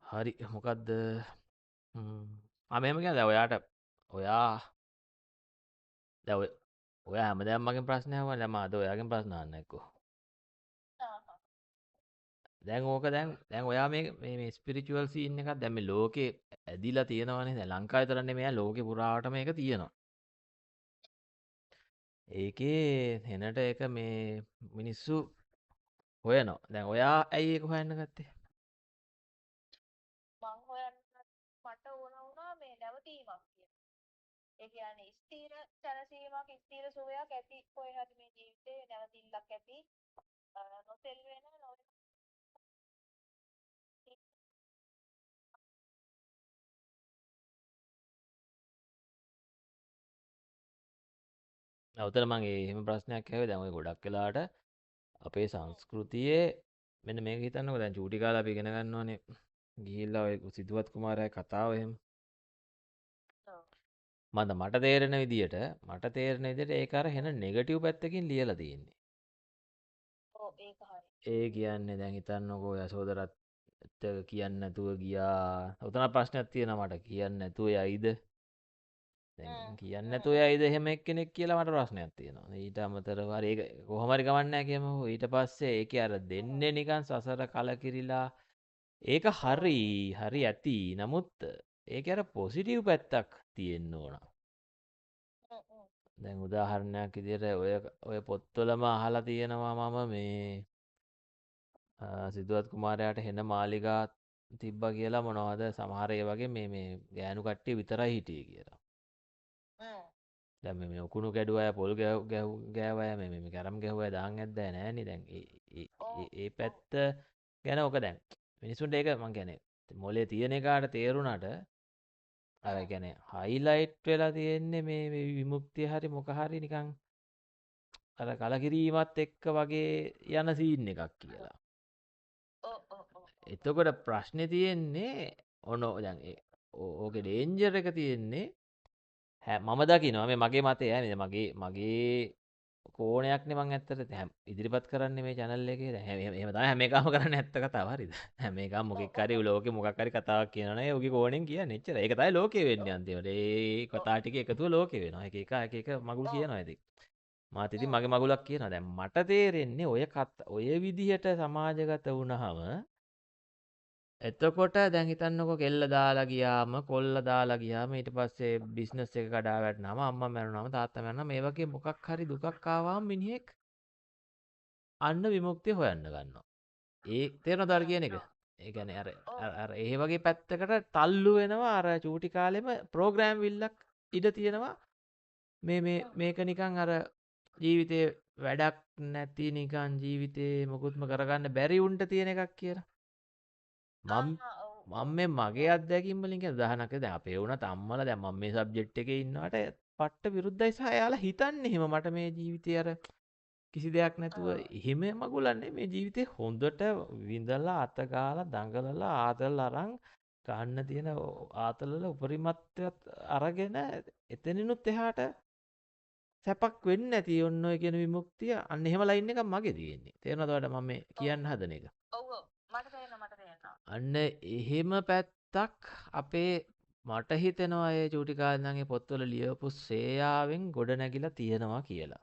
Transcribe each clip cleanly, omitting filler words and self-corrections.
හරි මොකක්ද මෙහෙම කියන්නේ දැන් ඔයාට ඔයා දැන් ඔයා හැමදාම මගෙන් ප්‍රශ්න අහනවා දැන් මම අද ඔයාගෙන් ප්‍රශ්න අහන්න එක්කෝ. දැන් ඕක දැන් ඔයා මේ ස්පිරිචුවල් සීන් එකක් දැන් මේ ලෝකේ ඇදිලා තියෙනවනේ දැන් ලංකාවේ විතර නෙමෙයි ලෝකේ පුරාවටම මේක තියෙනවා. ඒකේ හෙනට එක මේ මිනිස්සු හොයනවා. දැන් ඔයා ඇයි ඒක හොයන්න ගත්තේ? උතන මම එහෙම ප්‍රශ්නයක් ඇහුවේ දැන් ඔය ගොඩක් වෙලාවට අපේ සංස්කෘතියේ මෙන්න මේක හිතන්නකෝ දැන් චූටි කාලේ අපි ඉගෙන ගන්නෝනේ ගිහිල්ලා ඔය සිද්ධාර්ථ කුමාරයාගේ කතාව එහෙම මට තේරෙන විදියට ඒක අර හෙන නෙගටිව් පැත්තකින් ලියලා තියෙන්නේ. ඒ කියන්නේ දැන් හිතන්නකෝ යසෝදරත් කියන්නේ නැතුව ගියා. උතන ප්‍රශ්නයක් තියෙනවා මට කියන්නේ නැතුව යයිද? දැන් කියන්නේ නැතුව යයිද එහෙම එක්කෙනෙක් කියලා මට ප්‍රශ්නයක් තියෙනවා. ඊට අමතරව හරි ඒක කොහොම හරි කවන්නේ නැහැ කියමුකෝ. ඊට පස්සේ ඒකේ අර දෙන්නේ නිකන් සසර කලකිරිලා ඒක හරි ඇති. නමුත් ඒකේ අර පොසිටිව් පැත්තක් තියෙන්න ඕන. දැන් උදාහරණයක් විදිහට ඔය පොත්වලම අහලා තියෙනවා මම මේ සිද්ධාර්ථ කුමාරයාට හෙන මාලිගා තිබ්බා කියලා මොනවද සමහර ඒ වගේ මේ ගෑනු කට්ටිය විතරයි හිටියේ කියලා. දැන් මේ උකුණු ගැඩුව අය පොල් ගෑව අය මේ කැරම් ගැහුව අය දාන් ඇද්දා නෑනේ දැන් ඒ පැත්ත ගැන ඔක දැන් මිනිස්සුන්ට ඒක මං කියන්නේ මොලේ තියෙන එකාට තේරුණාට අර කියන්නේ හයිලයිට් වෙලා තියෙන්නේ මේ විමුක්තිය හරි මොක හරි නිකන් අර කලකිරීමත් එක්ක වගේ යන සීන් එකක් කියලා. එතකොට ප්‍රශ්නේ තියෙන්නේ ඔන්න දැන් ඕකේ ඩේන්ජර් එක තියෙන්නේ මම දකිනවා මේ මගේ මතය නේ මගේ කෝණයක්නේ මං ඇත්තට ඉදිරිපත් කරන්නේ මේ channel එකේ දැන් එහෙම තමයි හැම එකම කරන්නේ ඇත්ත කතාව හරිද හැම එකම මොකෙක් හරි ලෝකේ මොකක් හරි කතාවක් කියනවනේ ඔහුගේ කෝණයෙන් කියන්නේ එච්චර ඒක තමයි ලෝකේ වෙන්නේ අන්තිමට ඒ කතා ටික එකතුව ලෝකේ වෙනවා එක එක මගුල් කියනවා ඉතින් මාත් ඉතින් මගේ මගුලක් කියනවා දැන් මට තේරෙන්නේ ඔය විදිහට සමාජගත වුණාම එතකොට දැන් හිතන්නකෝ කෙල්ල දාලා ගියාම කොල්ල දාලා ගියාම ඊට පස්සේ බිස්නස් එක කඩා වැටෙනාම අම්මා මැරුණාම තාත්තා මැරුණාම මේ වගේ මොකක් හරි දුකක් ආවම මිනිහෙක් අන්න විමුක්තිය හොයන්න ගන්නවා. ඒ තේරෙනවද අර කියන එක? ඒ කියන්නේ අර ඒ වගේ පැත්තකට තල්ලු වෙනවා අර චූටි කාලෙම ප්‍රෝග්‍රෑම් විල්ලක් ඉඩ තියෙනවා. මේක නිකන් අර ජීවිතේ වැඩක් නැති නිකන් ජීවිතේ මොකුත්ම කරගන්න බැරි උන්ට තියෙන එකක් කියලා. මම මම මේ මගේ අත්දැකීම් වලින් කියන උදාහරණයක් දැන් අපේ වුණත් අම්මලා දැන් මම මේ සබ්ජෙක්ට් එකේ ඉන්නවට පට්ට විරුද්ධයි සහ එයාලා හිතන්නේ එහෙම මට මේ ජීවිතේ අර කිසි දෙයක් නැතුව එහෙම මගුලන්නේ මේ ජීවිතේ හොඳට විඳලා අත ගාලා දඟලලා ආතල් අරන් ගන්න තියෙන ආතල් වල උපරිමත්වයක් අරගෙන එතනිනුත් එහාට සැපක් වෙන්නේ නැති ඔන්න ඔය කියන විමුක්තිය අන්න එහෙම ලයින් එකක් මගේ තියෙන්නේ. තේරෙනවද ඔයාලට මම මේ කියන්න හදන එක? අන්න එහෙම පැත්තක් අපේ මට හිතෙනවා ඒ චූටි කාලේ ඉඳන් ඒ පොත්වල ලියවපු සේයාවෙන් ගොඩ නැගිලා තියෙනවා කියලා.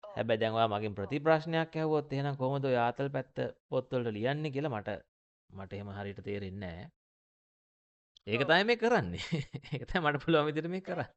හැබැයි දැන් ඔයා මගෙන් ප්‍රතිප්‍රශ්නයක් ඇහුවොත් එහෙනම් කොහොමද ඔය ආතල් පැත්ත පොත්වලට ලියන්නේ කියලා මට එහෙම හරියට තේරෙන්නේ නැහැ. ඒක තමයි මේ කරන්නේ. ඒක තමයි මට පුළුවන් විදිහට මේ කරන්නේ.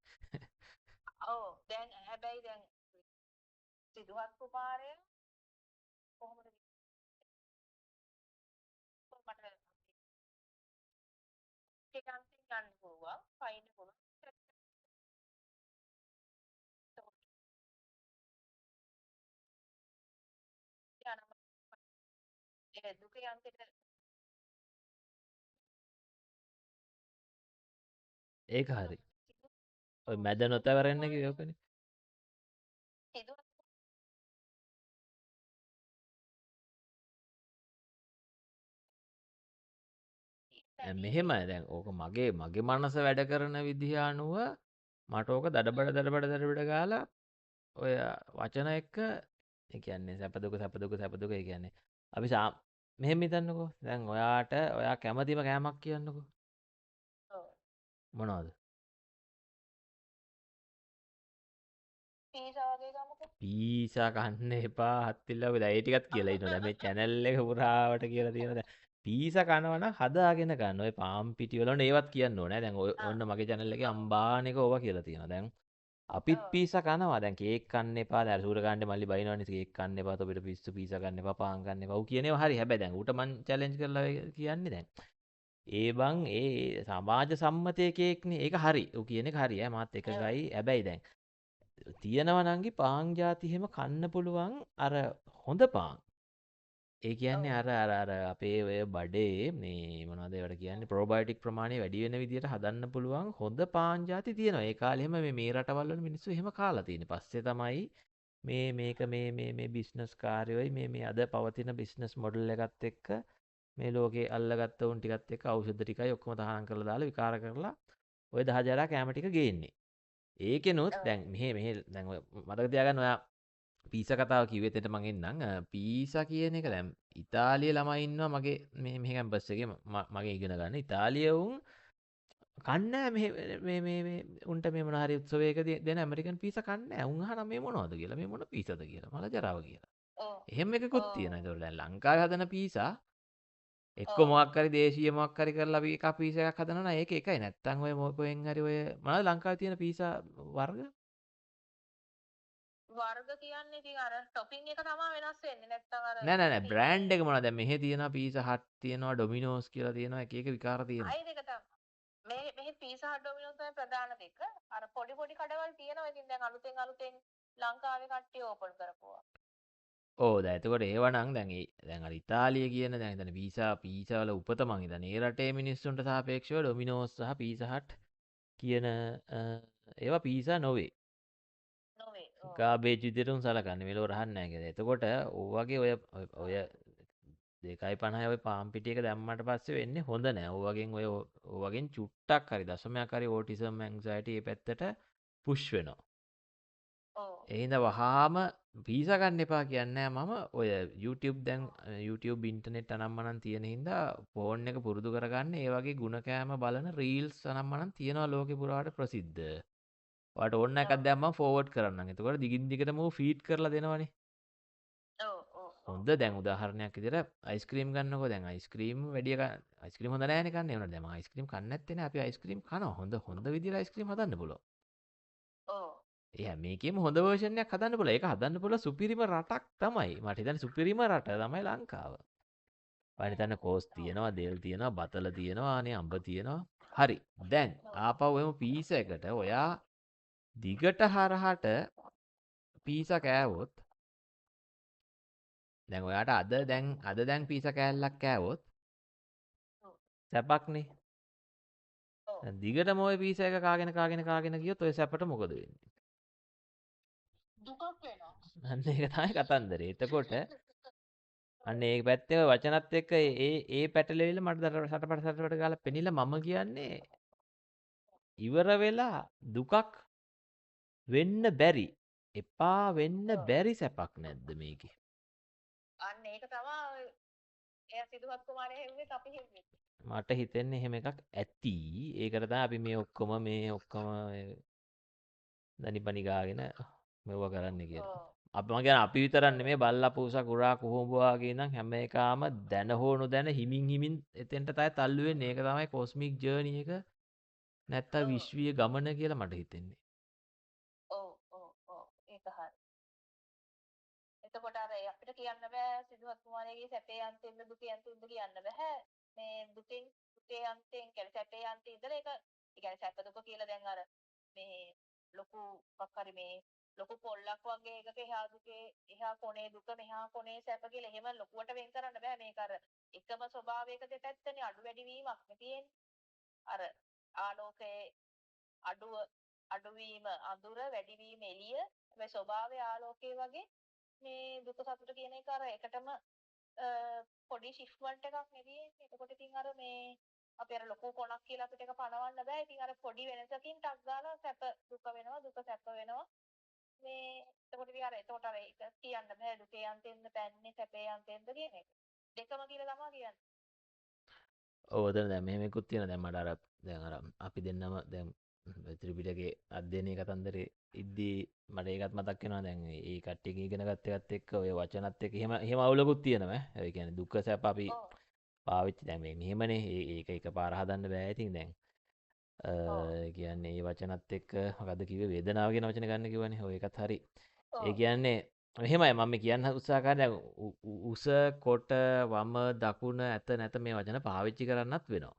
ඒක හරි. ඔය මැද නොතවරන්න කිව්වේ ඕකනේ. මෙහෙමයි දැන් ඕක මගේ මනස වැඩ කරන විදිහ අනුව මට ඕක දඩබඩ ගාලා ඔය වචන එක්ක ඒ කියන්නේ සැප දුක ඒ කියන්නේ අපි මෙහෙම හිතන්නකෝ. දැන් ඔයා කැමතිම කෑමක් කියන්නකෝ. ඔව්. මොනවද? පීසා වගේ ගමුකෝ. පීසා කන්න එපා හත්තිල්ලව දැන් ඒ ටිකත් කියලා ඉන්නවා. දැන් මේ channel එක පුරාවට කියලා තියෙනවා. දැන් පීසා කනවා නම් හදාගෙන ගන්න. ඔය පාම් පිටි වල ඒවත් කියන්න ඕනේ. දැන් ආ. ඔන්න මගේ channel එකේ ඔව්. අම්බානේක ඕවා කියලා තියෙනවා. දැන් අපිත් ඔව්. පීසා කනවා. දැන් කේක් කන්න එපා. දැන් සූරකාණ්ඩේ මල්ලි බයිනවනේ කේක් කන්න එපා. තොපිට පිස්සු පීසා කන්න එපා. පාන් කන්න එපා. ඌ කියනේවා හරි. හැබැයි දැන් ඌට මං challenge කරලා කියන්නේ දැන්. ඒ බං ඒ සමාජ සම්මතයේ කේක්නේ. ඒක හරි. ඌ කියන එක හරි ඈ. මාත් ඔව්. එකගයි. හැබැයි දැන් තියෙනවා නංගි පාන් જાති එහෙම කන්න පුළුවන් අර හොඳ පාන්. ඒ කියන්නේ ඔව්. අර අපේ ඔය බඩේ මේ මොනවද ඒවට කියන්නේ ප්‍රෝබයෝටික් ප්‍රමාණය වැඩි වෙන විදිහට හදන්න පුළුවන් හොඳ පාන් જાති තියෙනවා. ඒ කාලේ එහෙම මේ රටවල් වල මිනිස්සු එහෙම කාලා තියෙන්නේ. පස්සේ තමයි මේක මේ බිස්නස් කාර්යෝයි මේ අද පවතින බිස්නස් මොඩල් එකත් එක්ක මේ ලෝකේ අල්ලගත්ත උන් ටිකත් එක්ක ඖෂධ ටිකයි ඔක්කොම තහනම් කරලා දාලා විකාර කරලා ඔය 10 කෑම ටික ගේන්නේ. ඒකෙනුත් ඔව්. දැන් මෙහෙ දැන් ඔය මතක තියාගන්න ඔයා පීසා කතාව කිව්වෙත් එතන මං එන්නම්. පීසා කියන එක දැන් ඉතාලියේ ළමයි ඉන්නවා මගේ මේ කැම්පස් එකේ මගේ ඉගෙන ගන්න. ඉතාලියේ උන් කන්නේ නැහැ මේ උන්ට මේ මොන හරි උත්සවයකදී දෙන ඇමරිකන් පීසා කන්නේ නැහැ. උන් අහනවා මේ මොනවද කියලා. මේ මොන පීසාද කියලා. මල ජරාව කියලා. ඔව්. එහෙම එකකුත් තියෙනවා. ඔව්. ඒතකොට දැන් ලංකාවේ හදන පීසා එක්ක ඔව්. මොකක් හරි දේශීය මොකක් හරි කරලා අපි එකක් පීසා එකක් හදනවා නම් ඒක එකයි. නැත්තම් ඔය මොකෙන් හරි ඔය මොනවද ලංකාවේ තියෙන පීසා වර්ග? වර්ග කියන්නේ ඉතින් අර ටොපින් එක තමයි වෙනස් වෙන්නේ. නැත්තම් අර නෑ තියෙන්නේ බ්‍රෑන්ඩ් එක මොනවද? දැන් මෙහෙ තියෙනවා පීසා හට් තියෙනවා ඩොමිනෝස් කියලා තියෙනවා එක එක විකාර තියෙනවා. අය දෙක තමයි. මෙහි පීසා හට් ඩොමිනෝස් තමයි ප්‍රධාන දෙක. අර පොඩි පොඩි කඩවල් තියෙනවා. ඉතින් දැන් අලුතෙන් ලංකාවේ කට්ටිය ඕපන් කරපුවා. ඕ දැන් එතකොට ඒව නම් දැන් අර ඉතාලිය කියන දැන් එතන පීසා වල උපත මං හිතන්නේ ඒ රටේ මිනිස්සුන්ට සාපේක්ෂව ඩොමිනෝස් සහ පීසා හට් කියන ඒවා පීසා නොවේ. නොවේ. ඔව්. ගාබේජ් විදියට උන් සලකන්නේ මෙලෝ රහක් නැහැ කියලා. එතකොට ඔය වගේ ඔය 2.50 ඔය පාම් පිටි එක දැම්මට පස්සේ වෙන්නේ හොඳ නෑ. ඔය වගෙන් චුට්ටක් හරි දශමයක් හරි ඕටිසම් ඇන්සයිටි මේ පැත්තට පුෂ් වෙනවා. ඔව්. ඒ හින්දා වහාම පීසා ගන්න එපා කියන්නේ නෑ මම. ඔය YouTube දැන් YouTube ඉන්ටර්නෙට් අනම්මනම් තියෙන හින්දා ෆෝන් එක පුරුදු කරගන්න ඒ වගේ ಗುಣ කෑම බලන රීල්ස් අනම්මනම් තියනවා ලෝකෙ පුරාවට ප්‍රසිද්ධ. ඔයාලට ඕන එකක් ඔව්. දැම්මම ෆෝවර්ඩ් කරන්නම්. එතකොට දිගින් දිගටම ඌ ෆීඩ් කරලා දෙනවනේ. ඔව්. ඔව්. ඔව්. හොඳ දැන් උදාහරණයක් විදිහට අයිස්ක්‍රීම් ගන්නකො දැන් අයිස්ක්‍රීම් අයිස්ක්‍රීම් හොඳ නෑනේ කන්නේ. ඒ වුණාට දැන් මම අයිස්ක්‍රීම් කන්නේ නැත්තේ නෑ. අපි අයිස්ක්‍රීම් කනවා. හොඳ විදිහට අයිස්ක්‍රීම් හදන්න පුළුවන්. ඔව්. ඒ හැම එකේම හොඳ වර්ෂන් එකක් හදන්න පුළුවන්. ඒක හදන්න පුළුවන් සුපිරිම රටක් තමයි. මට හිතන්නේ සුපිරිම රට තමයි ලංකාව. බලන්න හිතන්න කෝස් ඔව්. තියෙනවා, දේල් තියෙනවා, බතල තියෙනවා, අනේ අඹ තියෙනවා. හරි. දැන් ඔව්. ආපහු එමු පීසා එකට. ඔයා දිගට හරහට පීසා කෑවොත් දැන් ඔයාට අද දැන් පීසා කෑල්ලක් කෑවොත් ඔව්. සැපක්නේ. ඔව්. දැන් දිගටම ওই පීසා එක කාගෙන ගියොත් ඔය සැපට මොකද වෙන්නේ? දුකක් වෙනවා. අන්න ඒක තමයි කතන්දරේ. එතකොට අන්න ඒ පැත්තේ ඔය වචනත් එක්ක ඒ පැටලෙවිල්ල මට සටපට ගාලා පෙනිලා මම කියන්නේ ඉවර වෙලා දුකක් වෙන්න බැරි එපා වෙන්න ඔව්. බැරි සැපක් නැද්ද මේකේ? අන්න ඒක තමයි එයා සිදුහත් කුමාරයා හෙව්වෙත් අපි හෙව්වෙත්. මට හිතෙන්නේ එහෙම එකක් ඇති. ඒකට තමයි අපි මේ ඔක්කොම දනිපනි ගාගෙන මෙව කරන්න කියලා. ඔව්. අපි මම කියන්නේ අපි විතරක් නෙමෙයි බල්ලා පූසා කුරා කුහුඹුවා කියන හැම එකාම දැන හෝ නොදැන හිමින් එතෙන්ට තමයි තල්ලු වෙන්නේ. ඒක තමයි කොස්මික් ජර්නි එක නැත්තම් ඔව්. විශ්වීය ගමන කියලා මට හිතෙන්නේ. ඔව්. ඔව්. ඔව්. ඒක හරි. එතකොට අර අපිට කියන්න බෑ සිදුහත් කුමාරයාගේ සැපේ අන්තෙන්ද දුකේ අන්තෙන්ද කියන්න බෑ. මේ දුකේ අන්තෙන් කියන්නේ සැපේ අන්තේ ඉඳලා ඒක ඒ කියන්නේ සැප දුක කියලා දැන් අර මේ ලොකු මොකක් හරි මේ ලොකු පොල්ලක් වගේ එකක එහා දුකේ එහා කොනේ දුක මෙහා කොනේ සැප කියලා එහෙම ලොකුවට වෙන් කරන්න බෑ. මේක අර එකම ස්වභාවයක දෙපැත්තනේ අඩු වැඩි වීමක් නේ තියෙන්නේ. අර ආලෝකයේ අඩුව අඩුවීම අඳුර වැඩිවීම එළිය මේ ස්වභාවය ආලෝකයේ වගේ මේ දුක සතුට කියන එක අර එකටම පොඩි ෂිෆ්ට්මන්ට් එකක් නෙදී. එතකොට ඉතින් අර මේ අපි අර ලොකු කොනක් කියලා අපිට ඒක පනවන්න බෑ. ඉතින් අර පොඩි වෙනසකින් ටක් ගාලා සැප දුක වෙනවා දුක සැප වෙනවා. මේ එතකොට ඉතින් අර ඒක කියන්න බෑ දුකේ අන්තෙන්ද පැන්නේ සැපේ අන්තෙන්ද කියන එක. දෙකම කියලා තමයි කියන්නේ. ඔව් ඔතන දැන් මෙහෙම එකකුත් තියෙනවා. දැන් මට අර දැන් අර අපි දෙන්නම දැන් ත්‍රිපිටකයේ අධ්‍යයනයේ කතන්දරේ ඉද්දී මට ඒකත් මතක් වෙනවා. දැන් ඒ කට්ටියකින් ඉගෙන ගත්ත එකත් එක්ක ඔය වචනත් එක්ක එහෙම අවුලකුත් තියෙනවා. ඒ කියන්නේ දුක්ඛ සැප අපි ඔව්. පාවිච්චි දැන් මේ මෙහෙමනේ ඒක එකපාර හදන්න බෑ. ඉතින් දැන් ඔව්. කියන්නේ මේ වචනත් එක්ක මොකද්ද කිව්වේ වේදනාව කියන වචනේ ගන්න කිව්වනේ. ඔය ඒකත් හරි. ඒ ඔව්. කියන්නේ මෙහෙමයි මම කියන්න උත්සාහ කරන්නේ දැන් උස කොට වම දකුණ ඇත නැත මේ වචන පාවිච්චි කරන්නත් වෙනවා.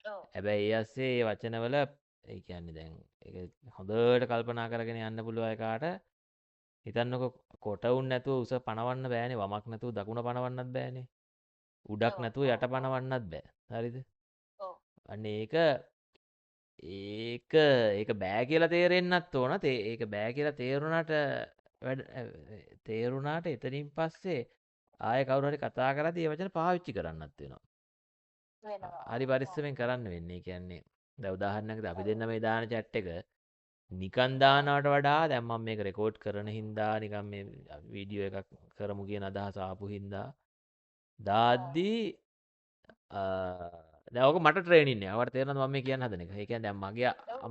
ඔව්. හැබැයි ඒ අස්සේ ඒ වචනවල ඒ කියන්නේ දැන් ඒක හොඳට කල්පනා කරගෙන යන්න පුළුවන් එකාට හිතන්නකො කොට උන් නැතුව උස පනවන්න බෑනේ වමක් නැතුව දකුණ පනවන්නත් බෑනේ උඩක් ඔව්. නැතුව ඔව්. යට පනවන්නත් බෑ හරිද ඔව්. අන්න ඒක බෑ කියලා තේරෙන්නත් ඕන ඒක බෑ කියලා තේරුණාට තේරුණාට එතනින් පස්සේ ආයෙ කවුරු හරි කතා කරද්දී ඒ වචන පාවිච්චි කරන්නත් වෙනවා. වෙනවා. හරි ඔව්. පරිස්සමෙන් කරන්න වෙන්නේ. ඒ කියන්නේ දැන් උදාහරණයකට අපි දෙන්න මේ දාන chat එක නිකන් දානවට වඩා දැන් මම මේක රෙකෝඩ් කරන හින්දා නිකන් මේ වීඩියෝ එකක් කරමු කියන අදහස ආපු හින්දා දාද්දී දැන් ඕක මට ට්‍රේනින් එක. ඔයාලට තේරෙනවද මම මේ කියන්න හදන එක? ඒ කියන්නේ දැන්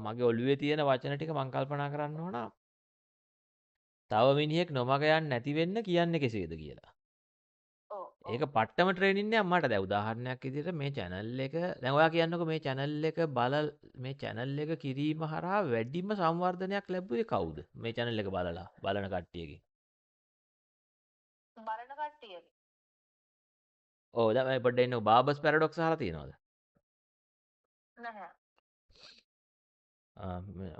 මගේ ඔළුවේ තියෙන වචන ටික මම කල්පනා කරන්න ඕන. තව මිනිහෙක් නොමග යන්නේ නැති වෙන්න කියන්නේ කෙසේද කියලා. ඔව්. ඒක පට්ටම ට්‍රේනින් එකක් මට. දැන් උදාහරණයක් විදිහට මේ channel එක දැන් ඔයා කියන්නකෝ මේ channel එක කිරීම හරහා වැඩිම සංවර්ධනයක් ලැබුවේ කවුද? මේ channel එක බලන කට්ටියගෙන්. බලන කට්ටියගේ. ඔව් දැන් මම පොඩ්ඩක් ඉන්නකෝ බාබස් පැරඩොක්ස් අහලා තියෙනවද? නැහැ.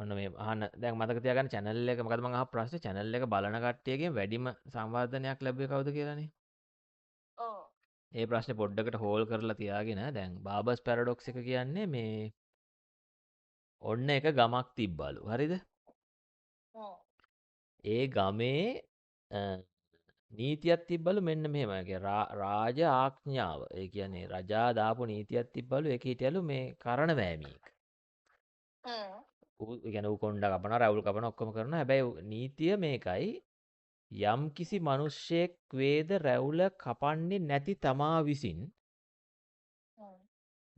ඔන්න මේ අහන්න දැන් මතක තියාගන්න channel එක මොකද මම අහපු ප්‍රශ්නේ channel එක බලන කට්ටියගෙන් වැඩිම සංවර්ධනයක් ලැබුවේ කවුද කියලානේ. ඔව්. ඒ ප්‍රශ්නේ පොඩ්ඩකට හෝල් කරලා තියාගෙන දැන් බාබස් පැරඩොක්ස් එක කියන්නේ මේ ඔන්න එක ගමක් තිබ්බලු. හරිද? ඔව්. ඒ ගමේ නීතියක් තිබ්බලු මෙන්න මෙහෙම. රාජ ආඥාව. ඒ කියන්නේ රජා දාපු නීතියක් තිබ්බලු. ඒක හිටියලු මේ කරණ වෑමියෙක්. ඌ කියන්නේ ඌ කොණ්ඩ කපනවා, රැවුල් කපනවා ඔක්කොම කරනවා. හැබැයි නීතිය මේකයි. යම් කිසි මිනිස්සෙක් වේද රැවුල කපන්නේ නැති තමා විසින්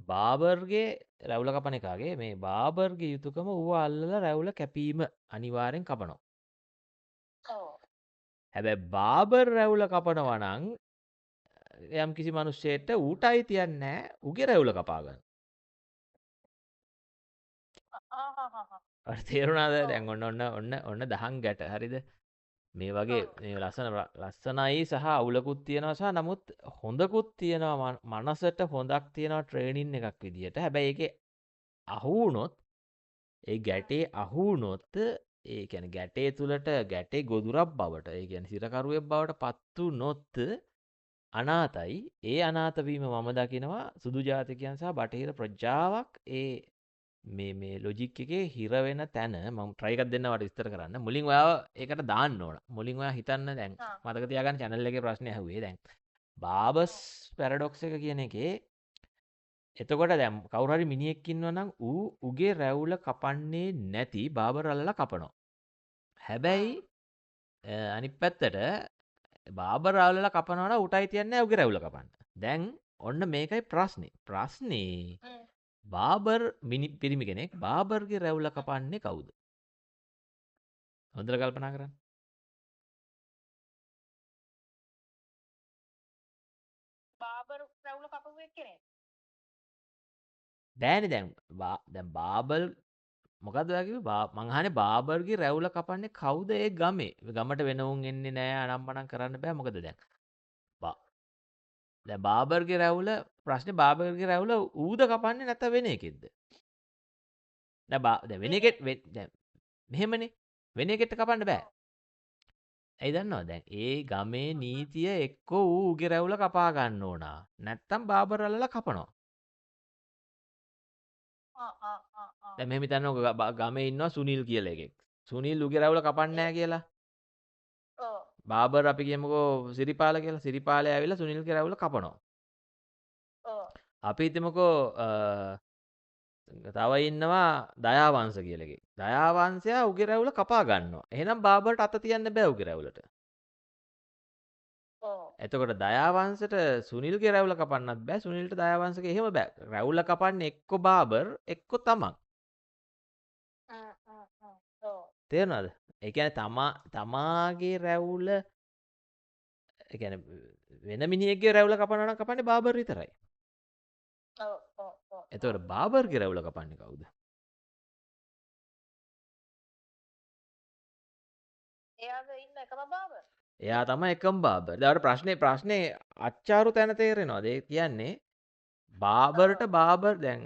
බාබර්ගේ රැවුල කපන එකාගේ මේ බාබර්ගේ යුතුයකම ඌව අල්ලලා රැවුල කැපීම අනිවාර්යෙන් කපනවා. ඔව්. හැබැයි බාබර් රැවුල කපනවා නම් යම් කිසි මිනිස්සෙට ඌට අයිතියක් නැහැ ඌගේ රැවුල කපා ගන්න. ඔයාලට තේරුණාද? දැන් ඔන්න දහං ගැට. හරිද? මේ වගේ මේ ලස්සනයි සහ අවුලකුත් තියෙනවා සහ නමුත් හොඳකුත් තියෙනවා මනසට හොඳක් තියෙනවා ට්‍රේනින් එකක් විදියට. හැබැයි ඒකේ අහු වුණොත් ඒ ගැටේ අහු වුණොත් ඒ කියන්නේ ගැටේ තුලට ගැටේ ගොදුරක් බවට ඒ කියන්නේ සිරකරුවෙක් බවට පත් වුණොත් අනාතයි. ඒ අනාත වීම මම දකිනවා සුදු ජාතිකයන් සහ බටහිර ප්‍රජාවක් ඒ මේ ලොජික් එකේ හිර වෙන තැන මම try එකක් දෙන්න වට විස්තර කරන්න. මුලින් ඔයාව ඒකට දාන්න ඕන. මුලින් ඔයා හිතන්න දැන් මතක තියාගන්න channel එකේ ප්‍රශ්නේ ඇහුවේ දැන්. බාබස් පැරඩොක්ස් එක කියන එකේ එතකොට දැන් කවුරු හරි මිනිහෙක් ඉන්නවා නම් ඌ උගේ රැවුල කපන්නේ නැති බාබර් අල්ලලා කපනවා. හැබැයි අනිත් පැත්තට බාබර් අල්ලලා කපනවා නම් ඌටයි තියන්නේ උගේ රැවුල කපන්න. දැන් ඔන්න මේකයි ප්‍රශ්නේ. ප්‍රශ්නේ බාබර් පිරිමි කෙනෙක් බාබර්ගේ රැවුල කපන්නේ කවුද? හොඳට කල්පනා කරන්න. බාබර් රැවුල කපපු එක්කනේ. බෑනේ දැන් බාබල් මොකද්ද ඔයා කිව්වේ? මං අහන්නේ බාබර්ගේ රැවුල කපන්නේ කවුද ඒ ගමේ? ගමට වෙන උන් එන්නේ නැහැ අනම්මනම් කරන්න බෑ. මොකද දැන් බාබර්ගේ රැවුල ප්‍රශ්නේ බාබර්ගේ රැවුල ඌද කපන්නේ නැත්නම් වෙන එකෙක්ද? දැන් වෙන එකෙක් දැන් මෙහෙමනේ වෙන එකෙක්ට කපන්න බෑ. ඇයි දන්නවද? දැන් ඒ ගමේ නීතිය එක්ක ඌගේ රැවුල කපා ගන්න ඕන. නැත්නම් බාබර් අල්ලලා කපනවා. දැන් මෙහෙම හිතන්නකෝ ගමේ ඉන්නවා සුනිල් කියලා එකෙක්. සුනිල් ඌගේ රැවුල කපන්නේ නැහැ කියලා. ඔව්. බාබර් අපි කියමුකෝ සිරිපාල කියලා. සිරිපාලේ ඇවිල්ලා සුනිල්ගේ රැවුල කපනවා. ඔව්. අපි හිතමුකෝ තව ඉන්නවා දයාවංශ කියලා එකෙක්. දයාවංශයා ඌගේ රැවුල කපා ගන්නවා. එහෙනම් බාබර්ට අත තියන්න බෑ ඌගේ රැවුලට. ඔව්. එතකොට දයාවංශට සුනිල්ගේ රැවුල කපන්නත් බෑ. සුනිල්ට දයාවංශගේ එහෙම බෑ. රැවුල කපන්නේ එක්ක බාබර් එක්ක තමන්. ඔව්. තේරුණාද? ඒ කියන්නේ තමාගේ රැවුල ඒ කියන්නේ වෙන මිනිහෙක්ගේ රැවුල කපනවා නම් කපන්නේ බාබර් විතරයි. ඔව් ඔව් ඔව්. එතකොට බාබර්ගේ රැවුල කපන්නේ කවුද? එයාද ඉන්න එකම බාබර්? එයා තමයි එකම බාබර්. දැන් ප්‍රශ්නේ අච්චාරු තැන තේරෙනවද? ඒ කියන්නේ බාබර්ට බාබර් දැන්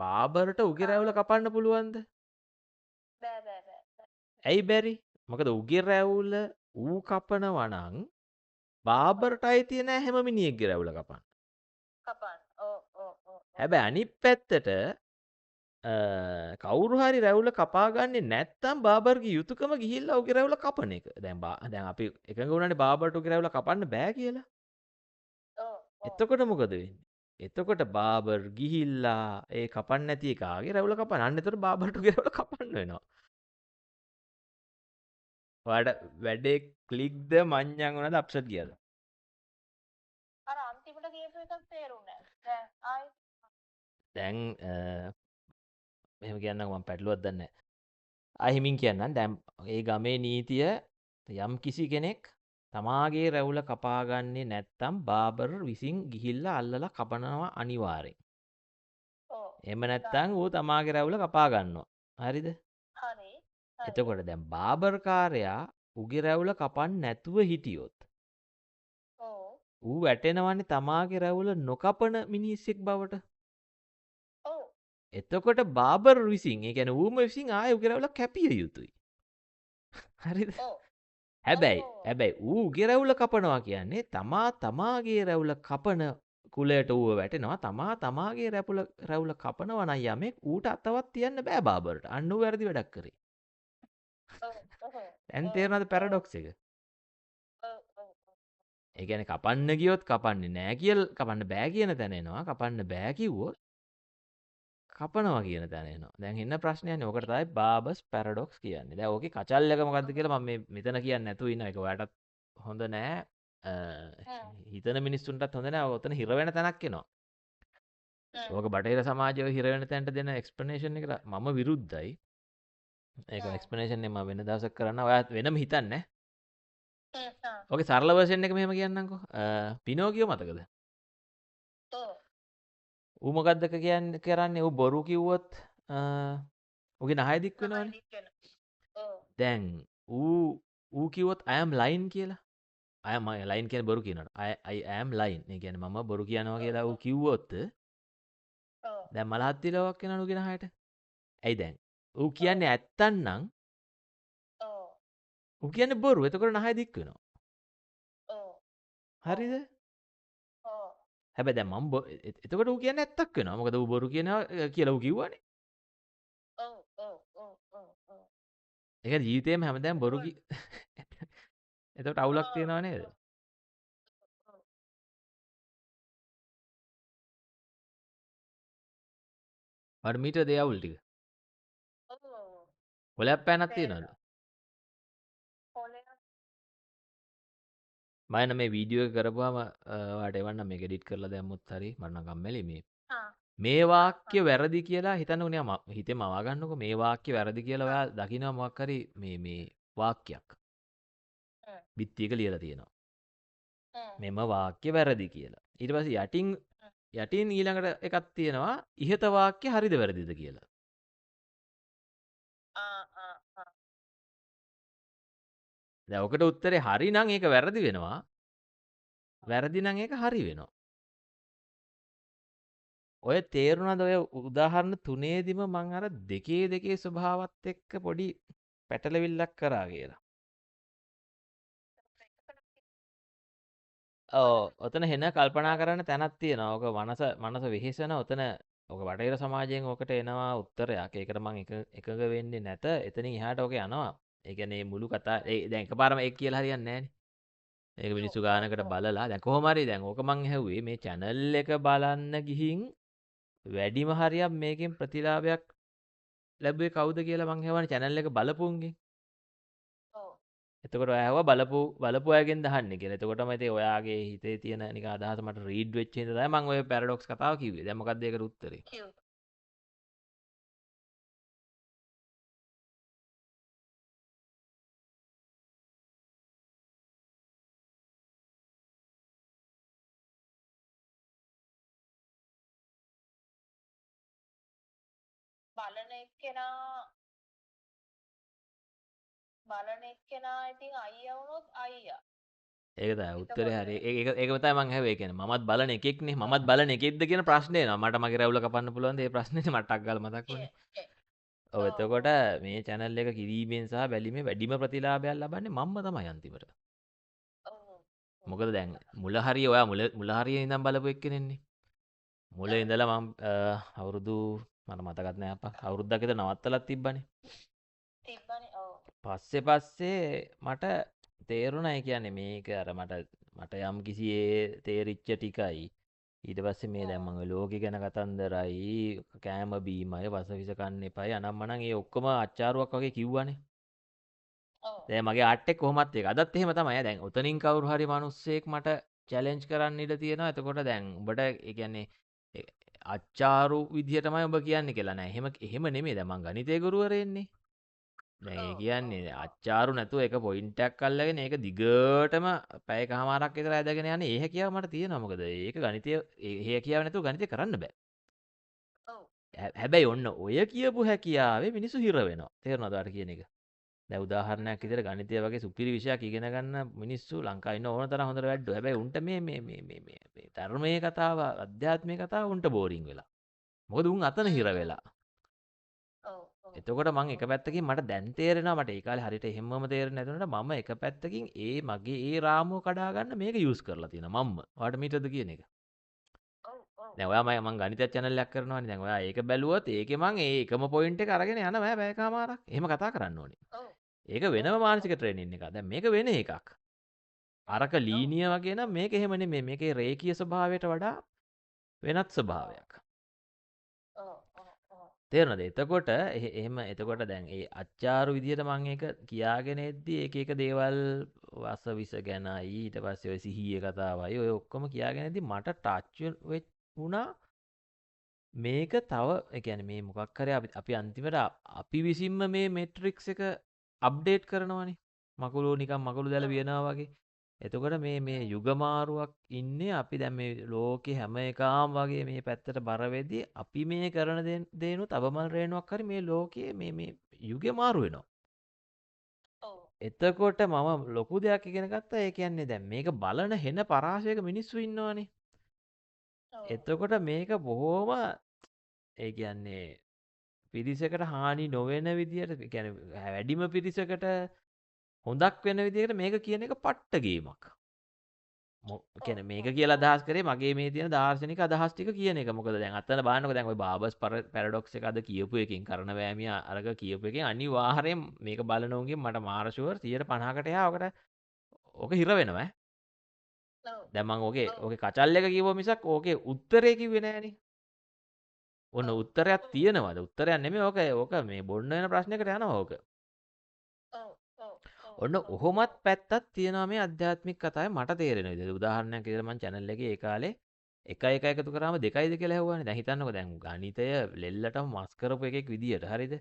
බාබර්ට උගේ රැවුල කපන්න පුළුවන්ද? බෑ බෑ බෑ. ඇයි බැරි? මොකද උගේ රැවුල ඌ කපනවා නම් බාබර්ට අයිතිය නෑ හැම මිනිහෙක්ගේ රැවුල කපන්න. කපන්න. ඔව් ඔව් ඔව්. හැබැයි අනිත් පැත්තට කවුරු හරි රැවුල කපා ගන්නේ නැත්නම් බාබර්ගේ යුතුයකම ගිහිල්ලා උගේ රැවුල කපන එක. දැන් අපි එකඟ වුණානේ බාබර්ට උගේ රැවුල කපන්න බෑ කියලා. ඔව් ඔව්. එතකොට මොකද වෙන්නේ? එතකොට බාබර් ගිහිල්ලා ඒ කපන්න නැති එකාගේ රැවුල කපන්න. අන්න එතකොට බාබර්ට උගේ රැවුල කපන්න වෙනවා. ඔයාලට වැඩේ ක්ලික්ද මඤ්ඤං වුණාද අප්සෙට් ගියාද? අර අන්තිමට කියපු එකක් තේරුන්නේ නෑ. ආයි දැන් මෙහෙම කියන්නම් මම පැටලුවක් දන්නේ නැහැ. ආයෙමින් කියන්නම්. දැන් ඒ ගමේ නීතිය යම් කිසි කෙනෙක් තමාගේ රැවුල කපාගන්නේ නැත්තම් බාබර් විසින් ගිහිල්ලා අල්ලලා කපනවා අනිවාර්යෙන්. ඔව්. එහෙම නැත්තම් ඌ තමාගේ රැවුල කපා ගන්නවා. හරිද? හරි. එතකොට දැන් බාබර් කාරයා උගේ රැවුල කපන්න නැතුව හිටියොත් ඔව්. ඌ වැටෙනවන්නේ තමාගේ රැවුල නොකපන මිනිස්සෙක් බවට. ඔව්. එතකොට බාබර් විසින් ඒ කියන්නේ ඌම විසින් ආයෙ උගේ රැවුල කැපිය යුතුයි. හරිද? ඔව්. හැබැයි ඌ උගේ රැවුල කපනවා කියන්නේ තමාගේ රැවුල කපන කුලයට ඌව වැටෙනවා. තමාගේ රැවුල කපනවා නම් යමෙක් ඌට අතවත් තියන්න බෑ බාබර්ට. අන්න ඌ වැරදි වැඩක් කරේ. ඔව් ඔව්. දැන් තේරෙනවද පැරඩොක්ස් එක? ඔව් ඔව්. ඒ කියන්නේ කපන්න ගියොත් කපන්නේ නෑ කියලා කපන්න බෑ කියන තැන එනවා. කපන්න බෑ කිව්වොත් කපනවා කියන තැන එනවා. දැන් එන්න ප්‍රශ්නයන්නේ ඕකට තමයි බාබස් පැරඩොක්ස් කියන්නේ. දැන් ඕකේ කචල් එක මොකද්ද කියලා මම මෙතන කියන්නේ නැතුව ඉන්නවා. ඒක ඔයාටත් හොඳ නෑ. හිතන මිනිස්සුන්ටත් හොඳ නෑ. ඔතන හිර වෙන තැනක් එනවා. ඕක බටහිර සමාජයේ හිර වෙන තැනට දෙන එක්ස්ප්ලනේෂන් එකට මම විරුද්ධයි. ඒක එක්ස්ප්ලනේෂන් එක මම වෙන දවසක් කරන්න. ඔයා වෙනම හිතන්නේ. ඕකේ සරල වර්ෂන් එක මෙහෙම කියන්නම්කෝ. පිනෝකියෝ මතකද? ඔව්. ඌ මොකද්ද කරන්නේ? ඌ බොරු කිව්වොත් ඌගේ නහය දික් වෙනවනේ. ඔව්. දැන් ඌ කිව්වොත් I am lying කියලා. I am lying කියන්නේ බොරු කියනවට. I am lying. ඒ කියන්නේ මම බොරු කියනවා කියලා ඌ කිව්වොත් ඔව්. දැන් මලහත් තිලවක් වෙනවනේ ඌගේ නහයට. ඇයි දැන්? ඌ කියන්නේ ඇත්තන් නම් ඔව්. ඌ කියන්නේ බොරු. එතකොට නහය දික් වෙනවා. ඔව්. හරිද? ඔව්. හැබැයි දැන් එතකොට ඌ කියන්නේ ඇත්තක් වෙනවා. මොකද ඌ බොරු කියනවා කියලා ඌ කිව්වනේ. ඔව් ඔව් ඔව් ඔව් ඔව්. ඒ කියන්නේ ජීවිතේම හැමදාම බොරු එතකොට අවුලක් තියෙනව නේද? වඩ මීටර දෙය අවුල් ටික. ඔව්. කොලයක් පෑනක් තියනවද? කොලයක් මම එන්න මේ වීඩියෝ එක කරපුවාම ඔයාලට එවන්නම් මේක එඩිට් කරලා දැම්මොත් හරි මම නම් කම්මැලි මේ වාක්‍ය වැරදි කියලා හිතන්නකෝ නිකන් හිතේ මවා ගන්නකෝ මේ වාක්‍ය වැරදි කියලා ඔයා දකිනවා මොකක් හරි මේ වාක්‍යයක්. බිත්තියක ලියලා තියෙනවා. මෙම වාක්‍ය වැරදි කියලා. ඊට පස්සේ යටින් ඊළඟට එකක් තියෙනවා ඉහත වාක්‍ය හරිද වැරදිද කියලා. දැන් ඔකට උත්තරේ හරි නම් ඒක වැරදි වෙනවා. වැරදි නම් ඒක හරි වෙනවා. ඔය තේරුණාද ඔය උදාහරණ තුනේදිම මං අර දෙකේ ස්වභාවත් එක්ක පොඩි පැටලවිල්ලක් කරා කියලා. ඔතන හෙන කල්පනා කරන්න තැනක් තියෙනවා. ඔක මනස වෙහෙසන ඔතන ඔක බටහිර සමාජයෙන් ඔකට එනවා උත්තරයක්. ඒකට මං එකඟ වෙන්නේ නැත. එතනින් එහාට ඔක යනවා. ඒ කියන්නේ මුළු කතා දැන් එකපාරම ඒක කියලා හරියන්නේ නැහනේ. ඒක මිනිස්සු ගානකට බලලා දැන් කොහොම හරි දැන් ඕක මං ඇහුවේ මේ channel එක බලන්න ගිහින් වැඩිම හරියක් මේකෙන් ප්‍රතිලාභයක් ලැබුවේ කවුද කියලා මං ඇහුවානේ channel එක බලපුන්ගෙන්. ඔව්. එතකොට ඔයා ඇහුවා බලපු අයගෙන් දහන්නේ කියලා. එතකොටම ඉතින් ඔයාගේ හිතේ තියෙන නිකන් අදහස මට රීඩ් වෙච්ච හින්දා තමයි මම ඔය පැරඩොක්ස් කතාව කිව්වේ. දැන් මොකක්ද ඒකට උත්තරේ? කිව්. බලන එක්කෙනා ඉතින් අයියා වුණොත් අයියා. ඒක තමයි උත්තරේ එතකොට හරි. ඒක තමයි මං ඇහුවේ. ඒ කියන්නේ මමත් බලන එකෙක්නේ. මමත් බලන එකෙක්ද කියන ප්‍රශ්නේ එනවා. මට මගේ රැවුල කපන්න පුළුවන්ද? ඒ ප්‍රශ්නේ මට ටක් ගාලා මතක් වුණේ. ඔව් ඔව් එතකොට ඔව් මේ channel එක කිරීමෙන් සහ බැලීමේ වැඩිම ප්‍රතිලාභයක් ලබන්නේ මම්ම තමයි අන්තිමට. ඔව් මොකද දැන් මුල හරිය ඔයා මුල හරියේ ඉඳන් බලපු එක්කෙනෙන්නේ. මුල ඉඳලා මම අවුරුදු මට මතකත් නෑ අප්පා. අවුරුද්දක් විතර නවත්තලත් තිබ්බනේ. තිබ්බනේ. ඔව් පස්සේ මට තේරුණා ඒ කියන්නේ මේක අර මට යම් කිසි ඒ තේරිච්ච ටිකයි ඊට පස්සේ මේ දැන් මම ඔය ලෝකෙ ගැන කතන්දරයි කෑම බීමයි වසවිස කන්න එපයි අනම්මනම් ඒ ඔක්කොම අච්චාරුවක් වගේ කිව්වනේ. ඔව් දැන් මගේ ආර්ට් එක කොහොමත් ඒක අදත් එහෙම තමයි. දැන් උතනින් කවුරු හරි මිනිස්සෙක් මට චැලෙන්ජ් කරන්න ඉඩ තියෙනවා. එතකොට දැන් උඹට ඒ කියන්නේ අච්චාරු විදිහටමයි ඔබ කියන්නේ කියලා නෑ. එහෙම නෙමෙයි. දැන් මං ගණිතේ ගුරුවරයෙන්නේ. දැන් ඒ කියන්නේ අච්චාරු නැතුව එක පොයින්ට් එකක් අල්ලගෙන ඒක දිගටම පැය කමාරක් විතර ඇදගෙන යන්නේ ඒ හැකියාව මට තියෙනවා. මොකද ඒක ගණිතය ඒ හැකියාව නැතුව ගණිතය කරන්න බෑ. ඔව් හැබැයි ඔන්න ඔය කියපු හැකියාවේ මිනිස්සු හිර වෙනවා. තේරෙනවද ඔයාලට කියන එක? දැන් උදාහරණයක් විදිහට ගණිතය වගේ සුපිරි විෂයක් ඉගෙන ගන්න මිනිස්සු ලංකාවේ ඉන්න ඕන තරම් හොඳට වැඩ්ඩෝ. හැබැයි උන්ට මේ ධර්මයේ කතාව, අධ්‍යාත්මයේ කතාව උන්ට බෝරින් වෙලා. මොකද උන් අතන හිර වෙලා. ඔව් ඔව් එතකොට මං එක පැත්තකින් මට දැන් තේරෙනවා මට ඒ කාලේ හරියට එහෙමම තේරෙන්නේ නැතුනට මම එක පැත්තකින් මගේ ඒ රාමුව කඩා ගන්න මේක යූස් කරලා තියෙනවා මම්ම. ඔයාලට මීටරද කියන එක? ඔව් ඔව් දැන් ඔයා මං ගණිතයක් channel එකක් කරනවානේ. දැන් ඔයා ඒක බැලුවොත් ඒකේ මං ඒ එකම පොයින්ට් එක අරගෙන යනවා පැයකමාරක්. එහෙම කතා කරන්න ඕනේ. ඔව් ඒක වෙනම මානසික ට්‍රේනින් එකක්. දැන් මේක වෙන එකක්. අරක ලීනිය වගේ නම් මේක එහෙම නෙමෙයි. මේකේ රේඛීය ස්වභාවයට වඩා වෙනත් ස්වභාවයක්. ඔව් ඔව් තේරෙනවද? එතකොට එහෙම එතකොට දැන් ඒ අච්චාරු විදියට මම ඒක කියාගෙන එද්දි එක දේවල් වසවිස ගැනයි ඊට පස්සේ ඔය සිහියේ කතාවයි ඔය ඔක්කොම කියාගෙන එද්දි මට ටච් වුණා මේක තව ඒ කියන්නේ මේ මොකක් හරි අපි අන්තිමට අපි විසින්ම මේ මෙට්‍රික්ස් එක අප්ඩේට් කරනවානේ. මකුළු නිකන් මකුළු දැල වියනවා වගේ. එතකොට මේ යුගමාරුවක් ඉන්නේ අපි දැන් මේ ලෝකේ හැම එකාම වගේ මේ පැත්තට බර වෙද්දී අපි මේ කරන දේනුත් අවමල් රේණුවක් හරි මේ ලෝකයේ මේ යුගේ මාරු වෙනවා. ඔව් එතකොට මම ලොකු දෙයක් ඉගෙන ගත්තා. ඒ කියන්නේ දැන් මේක බලන හෙන පරාසයක මිනිස්සු ඉන්නවනේ. එතකොට මේක බොහොම ඒ කියන්නේ පිරිසකට හානි නොවන විදියට ඒ කියන්නේ වැඩිම පිරිසකට හොඳක් වෙන විදිහකට මේක කියන එක පට්ට ගේමක්. කියන්නේ මේක කියලා අදහස් කරේ මගේ මේ තියෙන දාර්ශනික අදහස් ටික කියන එක. මොකද දැන් අතන බලන්නකො දැන් ওই බාබස් පැරඩොක්ස් එක අද කියපු එකකින් කරන වෑමියා අරක කියපු එකකින් අනිවාර්යෙන් මේක බලන උන්ගෙන් මට මාර ෂුවර් 150කට එහා ඔක හිර වෙනවා ඈ. දැන් මම ඕකේ කචල් එක කිව්ව මිසක් ඕකේ උත්තරේ කිව්වේ නෑනේ. ඔන්න උත්තරයක් තියෙනවද? උත්තරයක් නෙමෙයි ඕක මේ බොන්න වෙන ප්‍රශ්නයකට යනවා ඕක. ඔන්න ඔහොමත් පැත්තක් තියෙනවා මේ අධ්‍යාත්මික කතාවේ මට තේරෙන විදිහට. උදාහරණයක් විදිහට මම channel එකේ ඒ කාලේ 1 එකතු කරාම 2යිද කියලා ඇහුවානේ. දැන් හිතන්නකෝ දැන් ගණිතය ලෙල්ලටම මස් කරපු එකෙක් විදිහට. හරිද?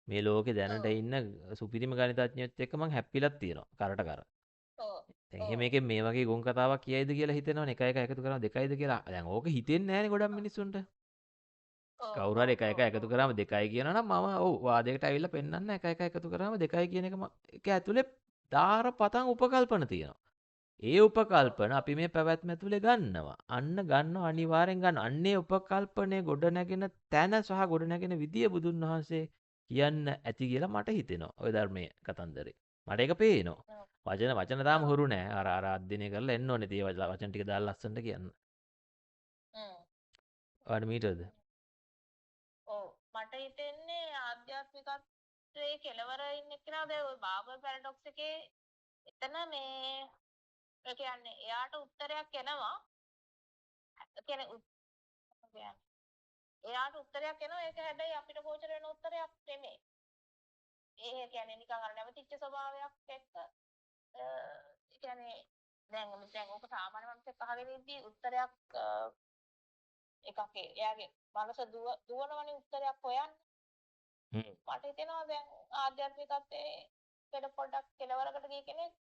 මේ ලෝකේ දැනට ඉන්න සුපිරිම ගණිතඥයොත් එක්ක මං හැප්පිලක් තියෙනවා. කරට කර. දැන් එහෙම එකෙන් මේ වගේ ගොන් කතාවක් කියයිද කියලා හිතෙනවනේ. 1 එකතු කරාම 2යිද කියලා. දැන් ඕක හිතෙන්නේ නැහනේ ගොඩක් මිනිස්සුන්ට. කවුරු හරි 1 එකතු කරාම 2යි කියනවා නම් මම ඔව් වාදයකට ඇවිල්ලා පෙන්නන්න 1 එකතු කරාම 2යි කියන එක ඇතුලේ දාර පතන් උපකල්පන තියෙනවා. ඒ උපකල්පන අපි මේ පැවැත්ම ඇතුලේ ගන්නවා. අන්න ගන්නවා අනිවාර්යෙන් ගන්නවා. අන්නේ උපකල්පනේ ගොඩ නැගෙන තැන සහ ගොඩ නැගෙන විදිය බුදුන් වහන්සේ කියන්න ඇති කියලා මට හිතෙනවා. ওই ධර්මයේ කතන්දරේ. මට ඒක පේනවා. වචන තාම හුරු නෑ. අර අධ්‍යයනය කරලා එන්න ඕනේ. ඒ වචන ටික දාලා ලස්සනට කියන්න. ඔයාලට මීටරද? ඔව් මට හිතෙන්නේ ආධ්‍යාත්මිකත්වයේ කෙලවර ඉන්න එක්කෙනා දැන් ওই බාබර් පැරඩොක්ස් එකේ එතන මේ ඒ කියන්නේ එයාට උත්තරයක් එනවා. එයාට උත්තරයක් එනවා ඒක හැබැයි අපිට ගෝචර වෙන උත්තරයක් නෙමෙයි. ඒ කියන්නේ නිකන් අර නැවතිච්ච ස්වභාවයක් එක්ක ඒ කියන්නේ දැන් ඕක සාමාන්‍ය මනුස්සයෙක් අහගෙන ඉද්දි උත්තරයක් එකක් එයාගේ මනස දුවනවනේ උත්තරයක් හොයන්න. මට හිතෙනවා දැන් ආධ්‍යාත්මිකත්වයේ පෙර පොඩ්ඩක් කෙලවරකට ගිය කෙනෙක්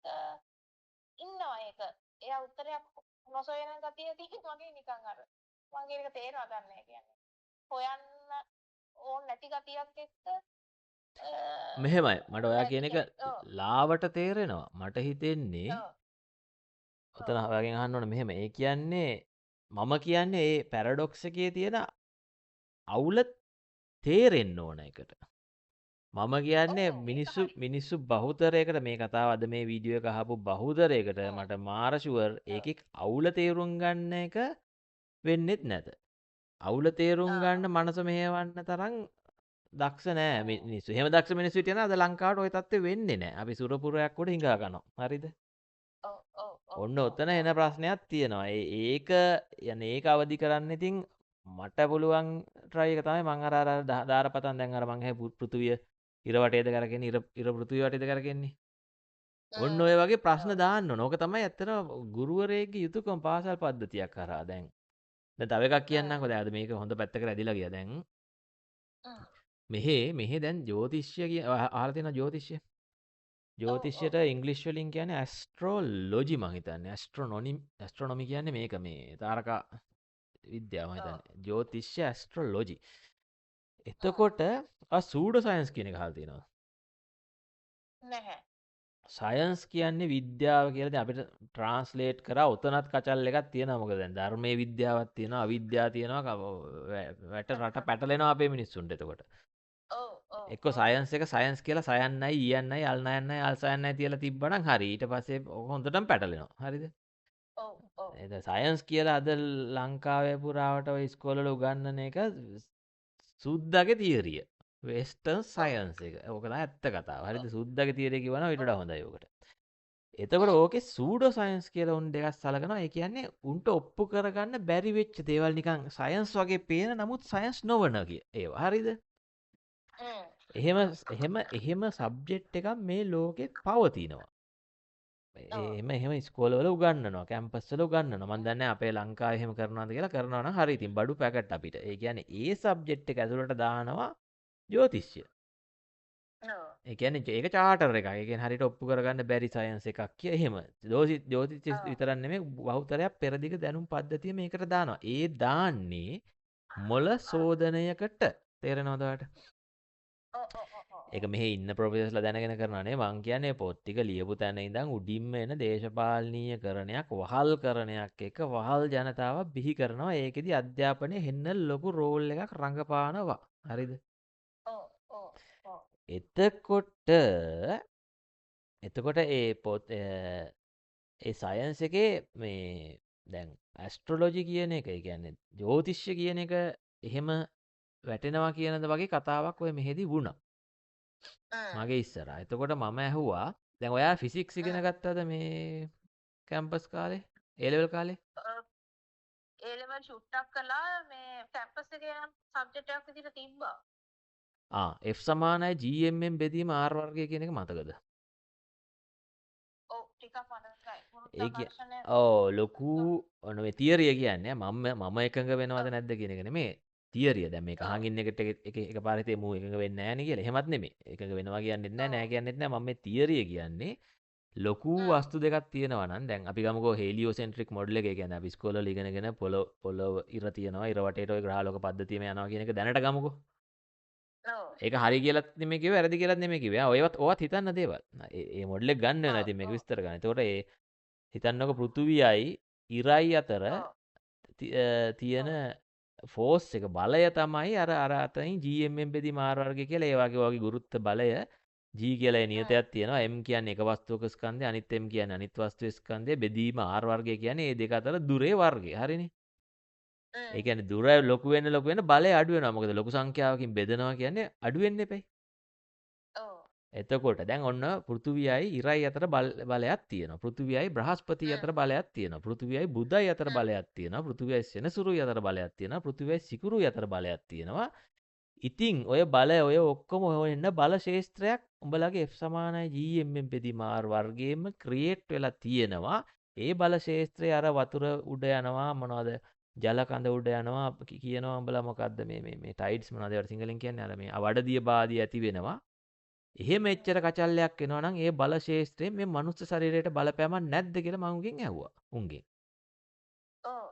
ඉන්නවා ඒක. එයා උත්තරයක් නොසොයන ගතිය තියෙන වගේ නිකන් අර මම ඒක තේරෙනවද නැහැ කියන්නේ. හොයන්න ඕන නැති ගතියක් එක්ක මෙහෙමයි මට ඔයා කියන එක ඔව් ලාවට තේරෙනවා. මට හිතෙන්නේ ඔව් ඔතන ඔයාගෙන් අහන්න ඕන මෙහෙම. ඒ කියන්නේ මම කියන්නේ ඒ පැරඩොක්ස් එකේ තියෙන අවුල තේරෙන්න ඕන එකට. මම කියන්නේ මිනිස්සු බහුතරයකට මේ කතාව අද මේ වීඩියෝ එක අහපු බහුතරයකට මට මාර ෂුවර් ඒකේ අවුල තේරුම් ගන්න එක වෙන්නෙත් නැත. අවුල තේරුම් ගන්න මනස මෙහෙවන්න තරම් දක්ෂ නෑ මිනිස්සු. එහෙම දක්ෂ මිනිස්සු හිටියනම් අද ලංකාවට ওই තත්ත්වෙ වෙන්නේ නෑ. අපි සුරපුරයක් උඩ හිඟා ගන්නවා. හරිද? ඔන්න ඔතන එන ප්‍රශ්නයක් තියෙනවා. ඒක යන්නේ ඒක අවදි කරන්න ඉතින් මට පුළුවන් try එක තමයි මං අර දාරපතන් දැන් අර මං පෘථුවිය ඉර වටේද කරගෙන ඉර පෘථුවිය වටේද කරගෙන්නේ. ඔන්න ඔය වගේ ප්‍රශ්න දාන්න ඕන. ඕක තමයි ඇත්තටම ගුරුවරයෙක්ගේ යුතුයකම පාසල් පද්ධතියක් කරා දැන්. දැන් තව එකක් කියන්නම්කෝ. දැන් අද මේක හොඳ පැත්තකට ඇදිලා ගියා දැන්. මෙහෙ දැන් ජ්‍යොතිෂ්‍ය අහලා තියෙනවා ජ්‍යොතිෂ්‍ය? ජ්‍යොතිෂ්‍යයට ඉංග්‍රීසි වලින් කියන්නේ ඇස්ට්‍රොලොජි මං හිතන්නේ. ඇස්ට්‍රොනොමි කියන්නේ මේක මේ තාරකා විද්‍යාව මං හිතන්නේ. ජ්‍යොතිෂ්‍ය ඇස්ට්‍රොලොජි. එතකොට සූඩෝ සයන්ස් කියන එක අහලා තියෙනවද? නැහැ. සයන්ස් කියන්නේ විද්‍යාව කියලා දැන් අපිට ට්‍රාන්ස්ලේට් කරා උතනත් කචල් එකක් තියෙනවා. මොකද දැන් ධර්මයේ විද්‍යාවක් තියෙනවා, අවිද්‍යාව තියෙනවා, රට පැටලෙනවා අපේ මිනිස්සුන්ට එතකොට. එක්ක සයන්ස් එක සයන්ස් කියලා සයන්නයි ඊයන්නයි අල්නයන්නයි අල්සයන්නයි තියලා තිබ්බනම් හරි. ඊට පස්සේ ඔක හොඳටම පැටලෙනවා. හරිද? සයන්ස් කියලා අද ලංකාවේ පුරාවට ඔය ඉස්කෝලවල උගන්වන එක සුද්දාගේ තියරිය. වෙස්ටර්න් සයන්ස් එක. ඕක තමයි ඇත්ත කතාව. හරිද? සුද්දාගේ තියරිය කිව්වනම් ඊට වඩා හොඳයි ඕකට. එතකොට ඕකේ සූඩෝ සයන්ස් කියලා උන් දෙකක් සලකනවා. ඒ කියන්නේ උන්ට ඔප්පු කරගන්න බැරි වෙච්ච දේවල් නිකන් සයන්ස් වගේ පේන නමුත් සයන්ස් නොවන ඒවා. හරිද? එහෙම සබ්ජෙක්ට් එකක් මේ ලෝකෙත් පවතිනවා. එහෙම ඉස්කෝලවල උගන්වනවා, කැම්පස් වල උගන්වනවා. මම දන්නේ අපේ ලංකාවේ එහෙම කරනවද කියලා. කරනවා නම් හරි. ඉතින් බඩු පැකට් අපිට. ඒ කියන්නේ ඒ සබ්ජෙක්ට් එක ඇතුළට දානවා ජ්‍යොතිෂ්‍ය. ඒ කියන්නේ ඒක චාටර් එකක්. ඒ කියන්නේ හරියට ඔප්පු කරගන්න බැරි සයන්ස් එකක් කිය එහෙම. ජ්‍යොතිෂ්‍ය විතරක් නෙමෙයි බහුතරයක් පෙරදිග දැනුම් පද්ධතිය මේකට දානවා. ඒ දාන්නේ මොළ සෝදනයකට. තේරෙනවද ඔයාලට? ඒක මෙහි ඉන්න ප්‍රොෆෙසර්ස්ලා දැනගෙන කරනවා නේ. මං කියන්නේ පොත් ටික ලියපු තැන ඉඳන් උඩින්ම එන දේශපාලනීයකරණයක් වහල් කරණයක් එක වහල් ජනතාවක් බිහි කරනවා. ඒකෙදි අධ්‍යාපනයේ හෙන්න ලොකු රෝල් එකක් රඟපානවා. හරිද? එතකොට ඒ පොත් ඒ සයන්ස් එකේ මේ දැන් ඇස්ට්‍රොලොජි කියන එක, ඒ කියන්නේ ජ්‍යොතිෂ්‍ය කියන එක එහෙම වැටෙනවා කියනද වගේ කතාවක් ඔය මෙහෙදි වුණා. මගේ ඉස්සරහා. එතකොට මම ඇහුවා දැන් ඔයා ෆිසික්ස් ඉගෙන ගත්තද මේ කැම්පස් කාලේ? A level කාලේ? A level ෂුට්ටක් කළා මේ කැම්පස් එකේ නම් සබ්ජෙක්ට් එකක් විදිහට තිබ්බා. F සමානයි GMM බෙදීම R වර්ගය කියන එක මතකද? ඔව් ටිකක් මතකයි. ලොකු ඔනේ තියරිය කියන්නේ මම එකඟ වෙනවද නැද්ද කියන එක නෙමෙයි. තියරිය දැන් මේක අහගින්න එකට එක පාර හිතේ මූ එකඟ වෙන්නේ නැහැ නේ කියලා. එහෙමත් නෙමෙයි. එකඟ වෙනවා කියන්නෙත් නැහැ, නැහැ කියන්නෙත් නැහැ. මම මේ තියරිය කියන්නේ ලොකු වස්තු දෙකක් තියෙනවා නම් දැන් අපි ගමුකෝ හේලියෝසෙන්ට්‍රික් මොඩල් එක. ඒ කියන්නේ අපි ඉස්කෝලේ වල ඉගෙනගෙන පොළොව ඉර තියෙනවා. ඉර වටේට ওই ග්‍රහලෝක පද්ධතියම යනවා කියන එක දැනට ගමුකෝ. ඒක හරි කියලාත් නෙමෙයි කිව්වේ, වැරදි කියලාත් නෙමෙයි කිව්වේ. ඔයවත් හිතන්න දේවල්. ඒ මොඩල් එක ගන්න වෙනවා. ඉතින් මේක විස්තර කරන්න. එතකොට ඒ හිතන්නකො පෘථුවියයි ඉරයි අතර තියෙන ෆෝස් එක බලය තමයි අර අතරින් GMM බෙදීම R වර්ගය කියලා. ඒ වගේ ගුරුත්ව බලය G කියලා නියතයක් තියෙනවා. M කියන්නේ එක වස්තුවක ස්කන්ධය, අනිත් M කියන්නේ අනිත් වස්තුවේ ස්කන්ධය. බෙදීම R වර්ගය කියන්නේ මේ දෙක අතර දුරේ වර්ගය. හරිනේ? ඒ කියන්නේ දුර ලොකු වෙන්න බලය අඩු වෙනවා. මොකද ලොකු සංඛ්‍යාවකින් බෙදනවා කියන්නේ අඩු වෙන්න එපයි. එතකොට දැන් ඔන්න පෘථුවියයි ඉරයි අතර බලයක් තියෙනවා. පෘථුවියයි බ්‍රහස්පති අතර බලයක් තියෙනවා. පෘථුවියයි බුධයි අතර බලයක් තියෙනවා. පෘථුවියයි සෙනසුරුයි අතර බලයක් තියෙනවා. පෘථුවියයි සිකුරුයි අතර බලයක් තියෙනවා. ඉතින් ඔය බල ඔය ඔක්කොම එන්න බල ශේෂත්‍රයක් උඹලගේ F සමානයි GMM පෙදිමාර් වර්ගයේම ක්‍රියේට් වෙලා තියෙනවා. ඒ බල ශේෂත්‍රය අර වතුර උඩ යනවා මොනවද ජල කඳ උඩ යනවා කියනවා උඹලා මොකද්ද මේ ටයිඩ්ස් මොනවද ඒවට සිංහලෙන් කියන්නේ අර මේ වඩදිය බාදිය ඇති වෙනවා. එහෙම එච්චර කචල්ලයක් එනවා නම් ඒ බල ශේෂ්ත්‍රයෙන් මේ මනුස්ස ශරීරයට බලපෑමක් නැද්ද කියලා මම උගෙන් ඇහුවා. උන්ගෙන්. ඔව්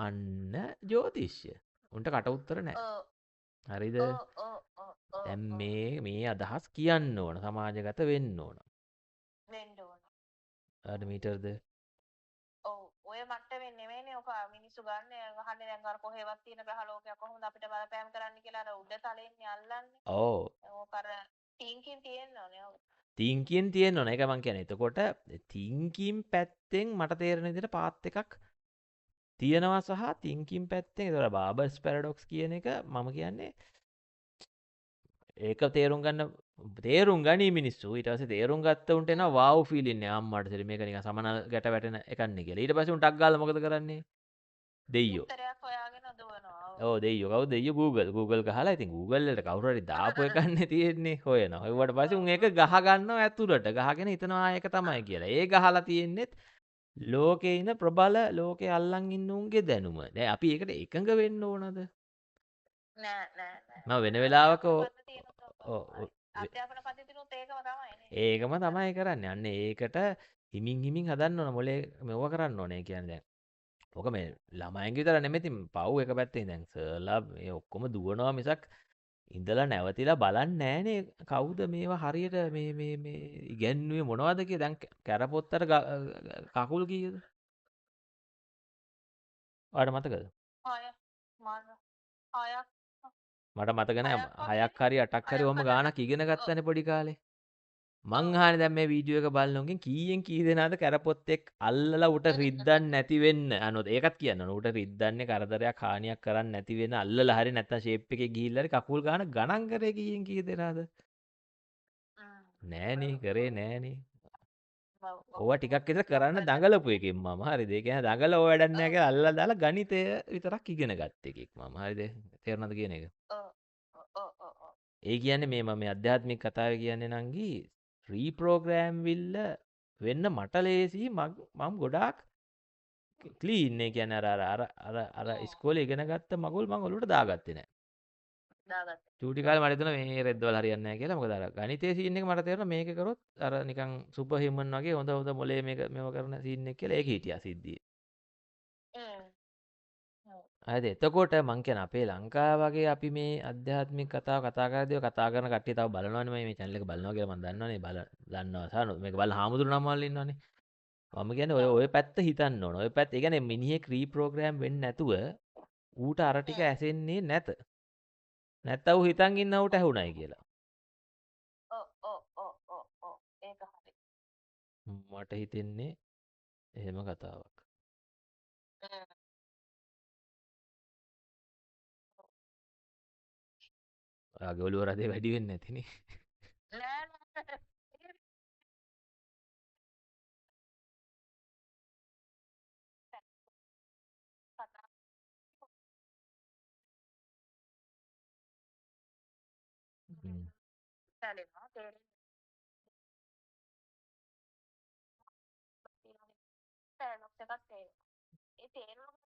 අන්න ජ්‍යෝතිෂ්‍ය. උන්ට කට උත්තර නැහැ. ඔව් හරිද? ඔව් ඔව් ඔව් ඔව් දැන් ඔව් මේ අදහස් කියන්න ඕන. සමාජගත වෙන්න ඕන. වෙන්න ඕන. අර මීටර්ද? ඔව් ඔය මට්ටමින් නෙමෙයිනේ ඔක මිනිස්සු ගන්න අහන්නේ දැන් අර කොහෙවත් තියෙන ග්‍රහලෝකයක් කොහොමද අපිට බලපෑම් කරන්න කියලා අර උඩ තලෙන්නේ අල්ලන්නේ. ඔව්. ඕක අර ටින්කින් තියෙන්න ඕනේ. ඔව්. තින්කින් තියෙන්න ඕන. ඒක මං කියන්නේ. එතකොට තින්කින් පැත්තෙන් මට තේරෙන විදිහට පාත් එකක් තියෙනවා සහ තින්කින් පැත්තෙන් ඒතර බාබර්ස් පැරඩොක්ස් කියන එක මම කියන්නේ ඒක තේරුම් ගනී මිනිස්සු ඊට පස්සේ තේරුම් ගත්ත උන්ට එනවා වාව් ෆීලින් එක අම්මට සරි මේක නිකන් සමන ගැට වැටෙන එකක් නේ කියලා. ඊට පස්සේ උන් ටක් ගාලා මොකද කරන්නේ? දෙයියෝ. උත්තරයක් හොයාගෙන දුවනවා. ඔව්. ඔව් දෙයියෝ කවුද දෙයියෝ Google ගහලා ඉතින් Google වලට කවුරු හරි දාපු එකන්නේ තියෙන්නේ හොයනවා. ඒවට පස්සේ උන් ඒක ගහ ගන්නවා ඇතුළට. ගහගෙන හිතනවා ඒක තමයි කියලා. ඒ ගහලා තියෙන්නේත් ලෝකේ ඉන්න ප්‍රබල ලෝකේ අල්ලන් ඉන්න උන්ගේ දැනුම. දැන් අපි ඒකට එකඟ වෙන්න ඕනද? නෑ නෑ නෑ. මම වෙන වෙලාවක අධ්‍යාපන පද්ධතියනොත් ඒකම තමයි නේ. ඒකම තමයි කරන්නේ. අන්න ඒකට හිමින් හදන්න ඕන මොලේ මෙව කරන්න ඕනේ කියන්නේ දැන්. ඕක මේ ළමයින්ගේ විතර නෙමෙයි ඉතින් පව් එක පැත්තෙන් දැන් සර්ලා මේ ඔක්කොම දුවනවා මිසක් ඉඳලා නැවතිලා බලන්නේ නෑනේ කවුද මේවා හරියට මේ ඉගැන්නුවේ මොනවද කියලා දැන් කැරපොත්තට කකුල් කීයද? ඔයාලට මතකද? 6 මාන 6ක් මට මතක නෑ 6ක් හරි 8ක් හරි ඔහම 6ක් ගානක් ඉගෙන ගත්තනේ පොඩි කාලේ. මං අහන්නේ දැන් මේ වීඩියෝ එක බලනෝගෙන් කීයෙන් කී දෙනාද කැරපොත්තෙක් අල්ලලා උට රිද්දන්න නැති වෙන්න අනොත් ඒකත් කියන්න ඕන උට රිද්දන්නේ කරදරයක් හානියක් කරන්න නැති වෙන අල්ලලා හරි නැත්නම් ෂේප් එකේ ගිහිල්ලා හරි කකුල් ගන්න ගණන් කරේ කීයෙන් කී දෙනාද නෑනේ කරේ නෑනේ ඕවා ටිකක් විතර කරන්න දඟලපු එකෙන් මම හරිද ඒ කියන්නේ දඟල ඕව වැඩක් නෑ කියලා අල්ලලා දාලා ගණිතය විතරක් ඉගෙන ගත්ත එකෙක් මම හරිද තේරුණාද කියන එක ඒ කියන්නේ මේ මම අධ්‍යාත්මික කතාවේ කියන්නේ නංගි රීප්‍රෝග්‍රෑම් විල්ල වෙන්න මට ලේසි මම ගොඩාක් ක්ලීන් ඒ කියන්නේ අර ඉස්කෝලේ ඉගෙන ගත්ත මගුල් මම ඔලුවට දාගත්තේ නෑ. දාගත්තා. චූටි කාලේ මට හිතුණා මේ රෙද්දවල හරියන්නේ නැහැ කියලා. මොකද අර ගණිතයේ සීන් එක මට තේරුණා මේක කරොත් අර නිකන් සුපර් හියුමන් වගේ හොඳ මොලේ මේව කරන සීන් එක කියලා ඒක හිටියා සිද්ධියේ. හරිද? එතකොට මං කියන අපේ ලංකාව වගේ අපි මේ අධ්‍යාත්මික කතා කරද්දී කතා කරන කට්ටිය තව බලනවනේ මේ channel එක බලනවා කියලා මම දන්නවනේ දන්නවා සානු මේක බලන හාමුදුරු නම් වල ඉන්නවනේ. මම කියන්නේ ඔය පැත්ත හිතන්න ඕන. ඔය පැත්ත ඒ කියන්නේ මිනිහෙක් රීප්‍රෝග්‍රෑම් වෙන්නේ නැතුව ඌට අර ටික ඇසෙන්නේ නැත. නැත්තම් ඌ හිතන් ඉන්නවට ඇහුණයි කියලා. ඒක හරි. මට හිතෙන්නේ එහෙම කතාවක්. ඔයාගේ ඔළුව රදේ වැඩි වෙන්නේ නැතිනේ. නෑ නෑ. කතා සැලෙනවා තේරෙන්නේ. සැලොක්ස් එකක් තේරෙනවා. ඒ තේරෙනවා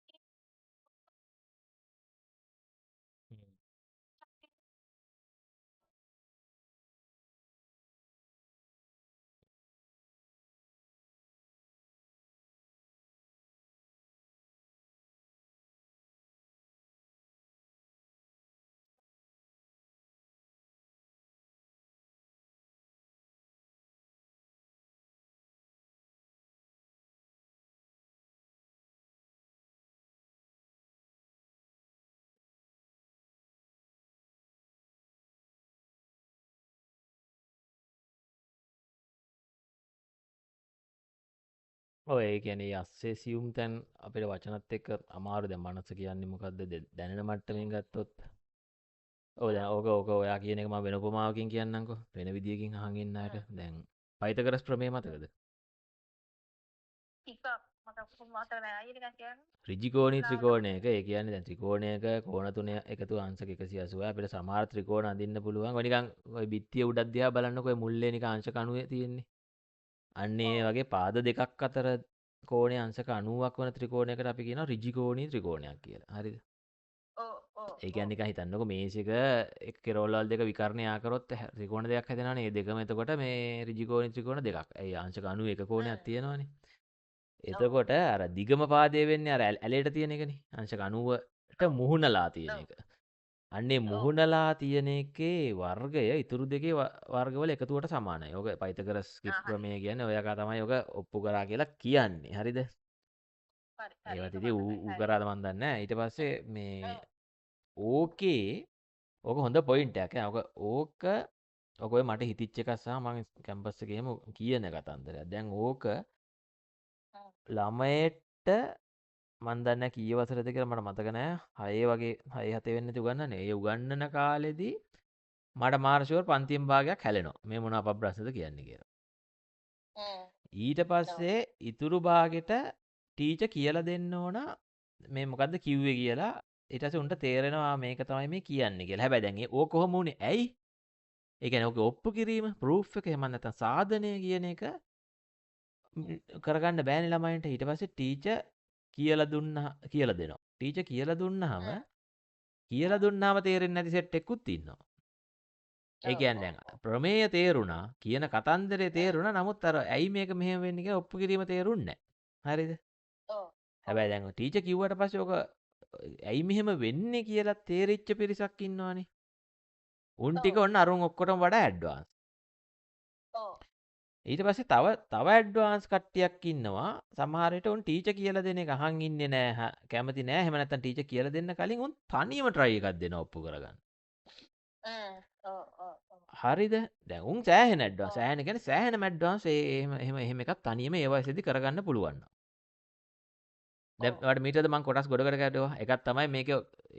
ඔය ඒ කියන්නේ අස්සේ සියුම් තැන් අපිට වචනත් එක්ක අමාරු දැන් මනස කියන්නේ මොකද්ද දැනෙන මට්ටමින් ගත්තොත් ඔව් දැන් ඕක ඔයා කියන එක මම වෙන උපමාවකින් කියන්නම්කෝ වෙන විදියකින් අහන් ඉන්න අයට දැන් පයිතගරස් ප්‍රමේය මතකද ටිකක් මට කුමාතර නෑ අයියේ නිකන් කියන්නේ. ඍජුකෝණී ලාවට ත්‍රිකෝණයක ඒ කියන්නේ දැන් ත්‍රිකෝණයක කෝණ තුන එකතු අංශක 180 අපිට සමහර ත්‍රිකෝණ අඳින්න පුළුවන්. ඔය නිකන් ඔය බිත්තිය උඩක් දිහා බලන්නකො ඔය මුල්ලේ නිකන් අංශක 90 තියෙන්නේ. අන්න ඒ ඔව් වගේ පාද දෙකක් අතර කෝණය අංශක 90ක් වන ත්‍රිකෝණයකට අපි කියනවා ඍජුකෝණී ත්‍රිකෝණයක් කියලා. හරිද? ඔව් ඔව් ඒ ඔව් කියන්නේ නිකන් හිතන්නකො මේසෙක එක කෙරවල් වල දෙක විකර්ණය කරොත් ත්‍රිකෝණ දෙකක් හැදෙනවනේ. මේ දෙකම එතකොට මේ ඍජුකෝණී ත්‍රිකෝණ දෙකක්. ඒ අංශක 91 කෝණයක් තියෙනවනේ. ඔව් එතකොට අර දිගම පාදය වෙන්නේ අර ඇලේට තියෙන එකනේ. අංශක 90ට ඔව් මුහුණලා තියෙන ඔව් එක. අන්නේ ඔව් මුහුණලා තියෙන එකේ වර්ගය ඉතුරු දෙකේ වර්ගවල එකතුවට සමානයි. ඕක පයිතගරස්ගේ හරි ප්‍රමේය කියන්නේ ඔය එක තමයි ඔක ඔප්පු කරා කියලා කියන්නේ. හරිද? හරි හරි ඒවත් ඒක ඉතින් මතකයි ඌ හරි කරාද මන් දන්නේ නැහැ. ඊට පස්සේ මේ ඔව් ඕකේ ඕක හොඳ පොයින්ට් එකක්. ඕක ඔය මට හිතිච්ච එකක් සහ මම කැම්පස් එකේම කියන කතන්දරයක්. දැන් ඕක ඔව් ළමයට මන් දන්නේ නැහැ කී වසරද කියලා මට මතක නැහැ. 6 වගේ 6 7 වෙන්නේ නැති උගන්නන්නේ. ඒ උගන්නන කාලෙදී මට මාර ෂුවර් පන්තියෙන් භාගයක් හැලෙනවා. මේ මොන අපබ්‍රස්නද කියන්නේ කියලා. ඊට ඔව් පස්සේ ඉතුරු භාගෙට ටීචර් කියලා දෙන්න ඕන මේ මොකද්ද කිව්වේ කියලා. ඊට පස්සේ උන්ට තේරෙනවා මේක තමයි මේ කියන්නේ කියලා. හැබැයි දැන් ඕක කොහොම වුනේ? ඇයි? ඒ කියන්නේ ඕකේ ඔප්පු කිරීම, ප්‍රූෆ් එක එහෙම නැත්නම් සාධනය කියන එක කරගන්න බෑනේ ළමයින්ට. ඊට පස්සේ ටීචර් කියලා දෙනවා. ටීචර් කියලා දුන්නාම තේරෙන්නේ නැති සෙට් එකකුත් ඉන්නවා. ඒ ඔව් කියන්නේ දැන් ප්‍රමේය තේරුණා, කියන කතන්දරේ තේරුණා. නමුත් අර ඇයි මේක මෙහෙම වෙන්නේ කියලා ඔප්පු කිරීම තේරුන්නේ නැහැ. හරිද? ඔව් ඔව් හැබැයි දැන් ටීචර් කිව්වට පස්සේ ඔක ඇයි මෙහෙම වෙන්නේ කියලා තේරිච්ච පිරිසක් ඉන්නවනේ. උන් ටික ඔව් ඔන්න අරුන් ඔක්කොටම වඩා ඇඩ්වාන්ස්. ඔව් ඊට පස්සේ තව ඇඩ්වාන්ස් කට්ටියක් ඉන්නවා. සමහර විට උන් ටීචර් කියලා දෙන එක අහන් ඉන්නේ නැහැ. කැමති නැහැ. එහෙම නැත්නම් ටීචර් කියලා දෙන්න කලින් උන් තනියම try එකක් දෙනවා ඔප්පු කරගන්න. ඔව් ඔව් ඔව් හරිද? දැන් උන් සෑහෙන ඇඩ්වාන්ස්. ඔව් සෑහෙන කියන්නේ සෑහෙනම ඇඩ්වාන්ස්. එහෙම එකක් තනියම ඒ වයසේදී කරගන්න පුළුවන්. දැන් ඔව් ඔයාලට මීටරද මම කොටස් ගොඩකට කැඩුවා. එකක් තමයි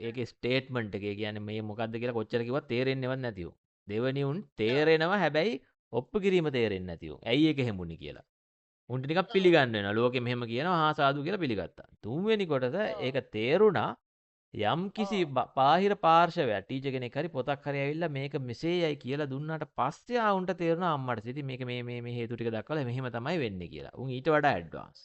ඒකේ ස්ටේට්මන්ට් එක. ඒ කියන්නේ මේ මොකද්ද කියලා කොච්චර කිව්වත් තේරෙන්නේවත් නැති උන්. දෙවෙනි උන් තේරෙනවා හැබැයි ඔප්පු කිරීම තේරෙන්නේ නැති උන්. ඇයි ඒක හැමුනේ කියලා. උන්ට නිකන් පිළිගන්න වෙනවා. ලෝකෙ මෙහෙම කියනවා හා සාදු කියලා පිළිගත්තා. තුන්වෙනි කොටස ඒක තේරුණා යම් කිසි බාහිර පාර්ශවයක් ටීචර් කෙනෙක් හරි පොතක් හරි ඇවිල්ලා මේක මෙසේයයි කියලා දුන්නාට පස්සේ උන්ට තේරුණා අම්මට ඉතින් මේක මේ හේතු ටික දක්වලා මෙහෙම තමයි වෙන්නේ කියලා. උන් ඊට වඩා ඇඩ්වාන්ස්.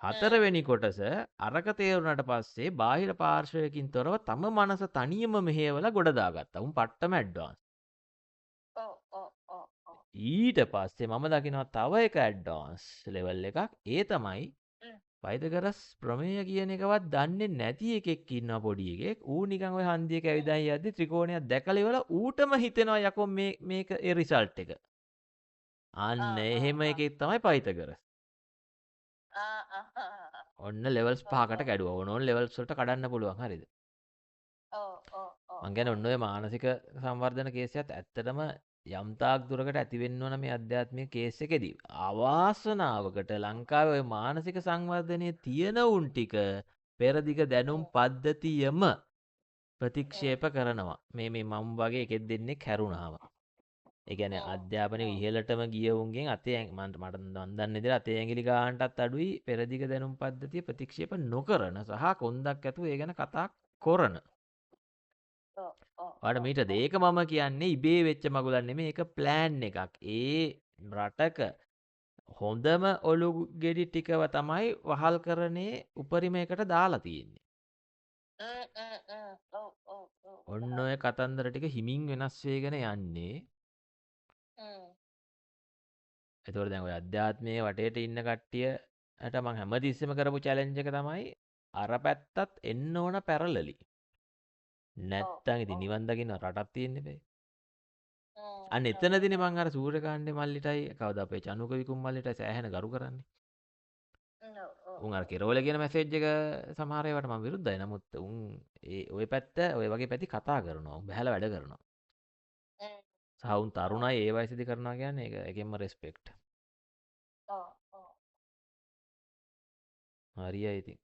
හතරවෙනි කොටස අරක තේරුණාට පස්සේ බාහිර පාර්ශවයකින් තොරව තම මනස තනියම මෙහෙवला ගොඩ දාගත්තා. උන් පට්ටම ඇඩ්වාන්ස්. ඔව් ඔව් ඔව් ඔව් ඊට පස්සේ මම දකිනවා තව එක ඇඩ්වාන්ස් ලෙවල් එකක්. ඒ තමයි පයිතගරස් ප්‍රමේය කියන එකවත් දන්නේ නැති එකෙක් ඉන්නවා පොඩි එකෙක්. ඌ නිකන් ওই හන්දියක ඇවිදන් යද්දි ත්‍රිකෝණයක් දැකලා ඉවල ඌටම හිතෙනවා යකෝ මේක ඒ රිසල්ට් එක. අන්න එහෙම එකෙක් තමයි පයිතගරස්. ඔන්න ලෙවල්ස් 5කට කැඩුවා. ඕන ලෙවල්ස් වලට කඩන්න පුළුවන්. හරිද? මං කියන්නේ ඔන්න ඔය මානසික සංවර්ධන කේසයත් ඇත්තටම යම් තාක් දුරකට ඇති වෙන්න ඕන මේ අධ්‍යාත්මික කේස් එකේදී. අවාසනාවකට ලංකාවේ ඔය මානසික සංවර්ධනයේ තියෙන උන් ටික පෙරදිග දැනුම් පද්ධතියම ප්‍රතික්ෂේප කරනවා. මේ මම වගේ එකෙක් දෙන්නෙක් හැරුණාම. ඒ කියන්නේ අධ්‍යාපනයේ ඉහළටම ගිය උන්ගෙන් මට දන්නේ විදිහට අතේ ඇඟිලි ගානටත් අඩුයි පෙරදිග දැනුම් පද්ධතිය ප්‍රතික්ෂේප නොකරන සහ කොන්දක් ඇතුව ඒ ගැන කතා කරන. ඔයාලට මීට දෙක මම කියන්නේ ඉබේ වෙච්ච මගුලක් නෙමෙයි ඒක ප්ලෑන් එකක්. ඒ රටක හොඳම ඔලු ගෙඩි ටිකව තමයි වහල් කරන්නේ උපරිමයකට දාලා තියෙන්නේ. ඔන්න ඔය කතන්දර ටික හිමින් වෙනස් වෙගෙන යන්නේ. එතකොට දැන් ඔය අධ්‍යාත්මයේ වටේට ඉන්න කට්ටියට මම හැමතිස්සෙම කරපු චැලෙන්ජ් එක තමයි අර පැත්තත් එන්න ඕන පැරලලි. නැත්තම් ඉතින් නිවන් දකින්න රටක් තියෙන්න බෑ. අන්න එතනදිනේ මං අර සූර්යකාන්තේ මල්ලිටයි කවදා අපේ චනුක විකුම් මල්ලිටයි සෑහෙන ගරු කරන්නේ. උන් අර කෙරවල කියන මැසේජ් එක සමහර ඒවාට මම විරුද්ධයි. නමුත් උන් ওই පැත්ත ওই වගේ පැති කතා කරනවා. උන් බහැලා වැඩ කරනවා. සහ උන් තරුණයි ඒ වයසේදී කරනවා කියන්නේ ඒක එකෙන්ම රෙස්පෙක්ට්. හරියයි ඉතින්.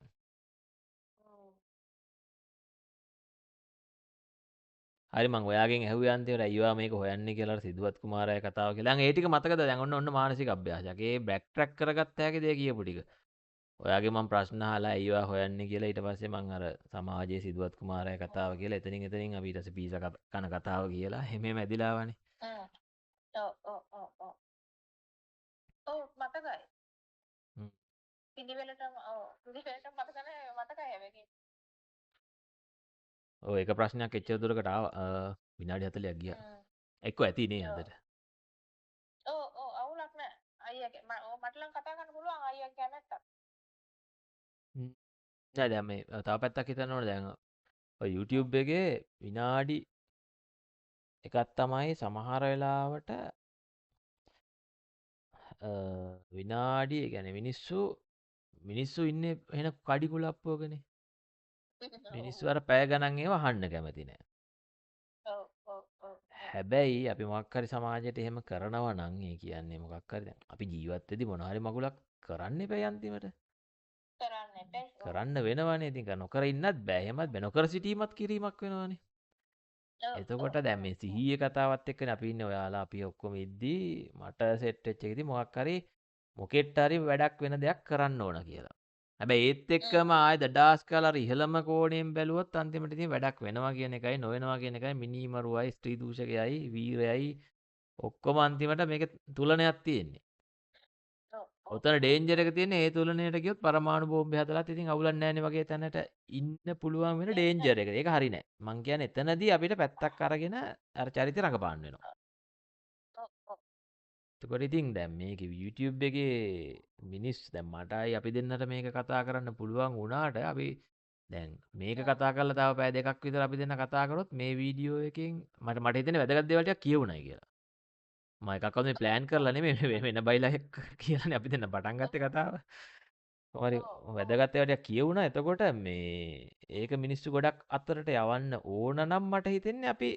හරි මං ඔයාගෙන් ඇහුවේ අන්තිමට අයියා මේක හොයන්නේ කියලා අර සිදුවත් කුමාරයා කතාව කියලා. ඒ ටික මතකද? දැන් ඔන්න මානසික අභ්‍යාසයක්. ඒ බෑක් ට්‍රැක් කරගත්ත හැකි දේ කියපු ටික. ඔයාගේ මම ප්‍රශ්න අහලා ඇයි ඔයා හොයන්නේ කියලා ඊට පස්සේ මං අර සමාජයේ සිදුවත් කුමාරයා කතාව කියලා එතනින් අපි ඊට පස්සේ පීසා කන කතාව කියලා හැමෙම ඇදිලා ආවනේ. ඔව් ඔව් ඔව් ඔව්. ඔව් මතකයි. හ්ම්. පිළිවෙලටම මතක නැහැ මතකයි හැබැයි. ඔය එක ප්‍රශ්නයක් එච්චර දුරකට ආවා විනාඩි 40ක් ගියා. එක්ක ඇති නේ ඔව්. අදට. ඔව් අවුලක් නැහැ. අයියාගේ මට නම් කතා කරන්න පුළුවන් අයියාගේ කැමැත්තක්. හ්ම්. නෑ දැන් මේ තව පැත්තක් හිතන්න ඕනේ දැන් ඔය YouTube එකේ විනාඩි එකක් තමයි සමහර වෙලාවට විනාඩි ඒ කියන්නේ මිනිස්සු ඉන්නේ එහෙන කඩි කුලප්පුවකනේ. මිනිස්සු අර පැය ගණන් ඒවා අහන්න කැමති නෑ. ඔව් ඔව් ඔව්. හැබැයි අපි මොකක් හරි සමාජයට එහෙම කරනවා නම් ඒ කියන්නේ මොකක් හරි දැන් අපි ජීවත් වෙද්දි මොන හරි මගුලක් කරන්න එපා අන්තිමට. කරන්න එපා. කරන්න වෙනවනේ. ඉතින් නොකර ඉන්නත් බෑ. එහෙමත් බෑ. නොකර සිටීමත් කිරීමක් වෙනවනේ. එතකොට දැන් මේ සිහියේ කතාවත් එක්කනේ අපි ඉන්නේ ඔයාලා අපි ඔක්කොම ඉද්දී මට සෙට් වෙච්ච එකදී මොකක් හරි මොකෙට් හරි වැඩක් වෙන දෙයක් කරන්න ඕන කියලා. හැබැයි ඒත් එක්කම ආයෙ දඩාස් කාලා ඉහළම කෝණයෙන් බැලුවොත් අන්තිමට ඉතින් වැඩක් වෙනවා කියන එකයි නොවෙනවා කියන එකයි මිනීමරුවයි ස්ත්‍රී දූෂකයයි වීරයයි ඔක්කොම අන්තිමට මේක තුලනයක් තියෙන්නේ. ඔතන ඩේන්ජර් එක තියෙන්නේ ඒ තුලනයට ගියොත් පරමාණු බෝම්බේ හදලාත් ඉතින් අවුලක් නැහැනේ වගේ තැනට ඉන්න පුළුවන් වෙන ඩේන්ජර් එක. ඒක හරි නෑ. මං කියන්නේ එතනදී අපිට පැත්තක් අරගෙන අර චරිතය රඟපාන්න වෙනවා. එතකොට ඉතින් දැන් මේක YouTube එකේ මිනිස් දැන් මටයි අපි දෙන්නට මේක කතා කරන්න පුළුවන් වුණාට අපි දැන් මේක කතා කරලා තව පැය දෙකක් විතර අපි දෙන්න කතා කරොත් මේ වීඩියෝ එකෙන් මට හිතෙන්නේ වැදගත් දේවල් ටිකක් කියවුණයි කියලා. මම එකක්වත් මේ ප්ලෑන් කරලා නෙමෙයි වෙන බයිලා කියලානේ අපි දෙන්න පටන් ගත්තේ කතාව. හරි වැදගත් ඒවා ටිකක් කියවුණා. එතකොට මේ ඒක මිනිස්සු ගොඩක් අතරට යවන්න ඕන නම් මට හිතෙන්නේ අපි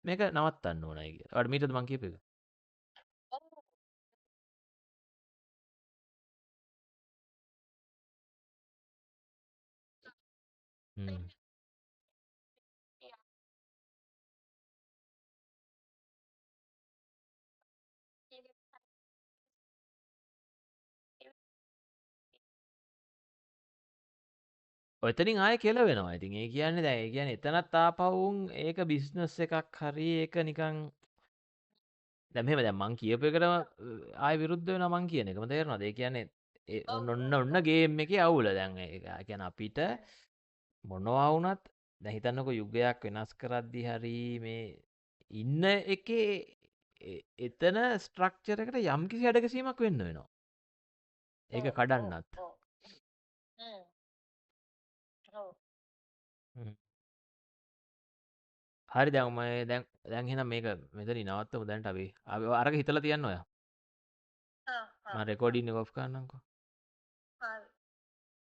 මේක නවත්තන්න ඕනයි කියලා. ඔයාලට මීටද මං කියපු එක? හ්ම්. ඔතනින් ආයෙ කෙලවෙනවා. ඉතින් ඒ කියන්නේ දැන් ඒ කියන්නේ එතනත් ආපහුන් ඒක බිස්නස් එකක් හරි ඒක නිකන් දැන් මෙහෙම දැන් මං කියපු එකටම ආයෙ විරුද්ධ වෙනවා මං කියන එකම තේරෙනවද? ඒ කියන්නේ ඔන්න ගේම් එකේ අවුල. දැන් ඒ කියන්නේ අපිට මොනවා වුණත් දැන් හිතන්නකෝ යුගයක් වෙනස් කරද්දී හරි මේ ඉන්න එකේ එතන ස්ට්‍රක්චර් එකට යම්කිසි හැඩගැසීමක් වෙන්න වෙනවා. ඒක කඩන්නත්. හ්ම්. හරි දැන් මම දැන් එහෙනම් මේක මෙතනින් නවත්තමු දැන්ට අපි. අරක හිතලා තියන්න ඔයා. මම රෙකෝඩින් එක ඔෆ් කරන්නම්කෝ.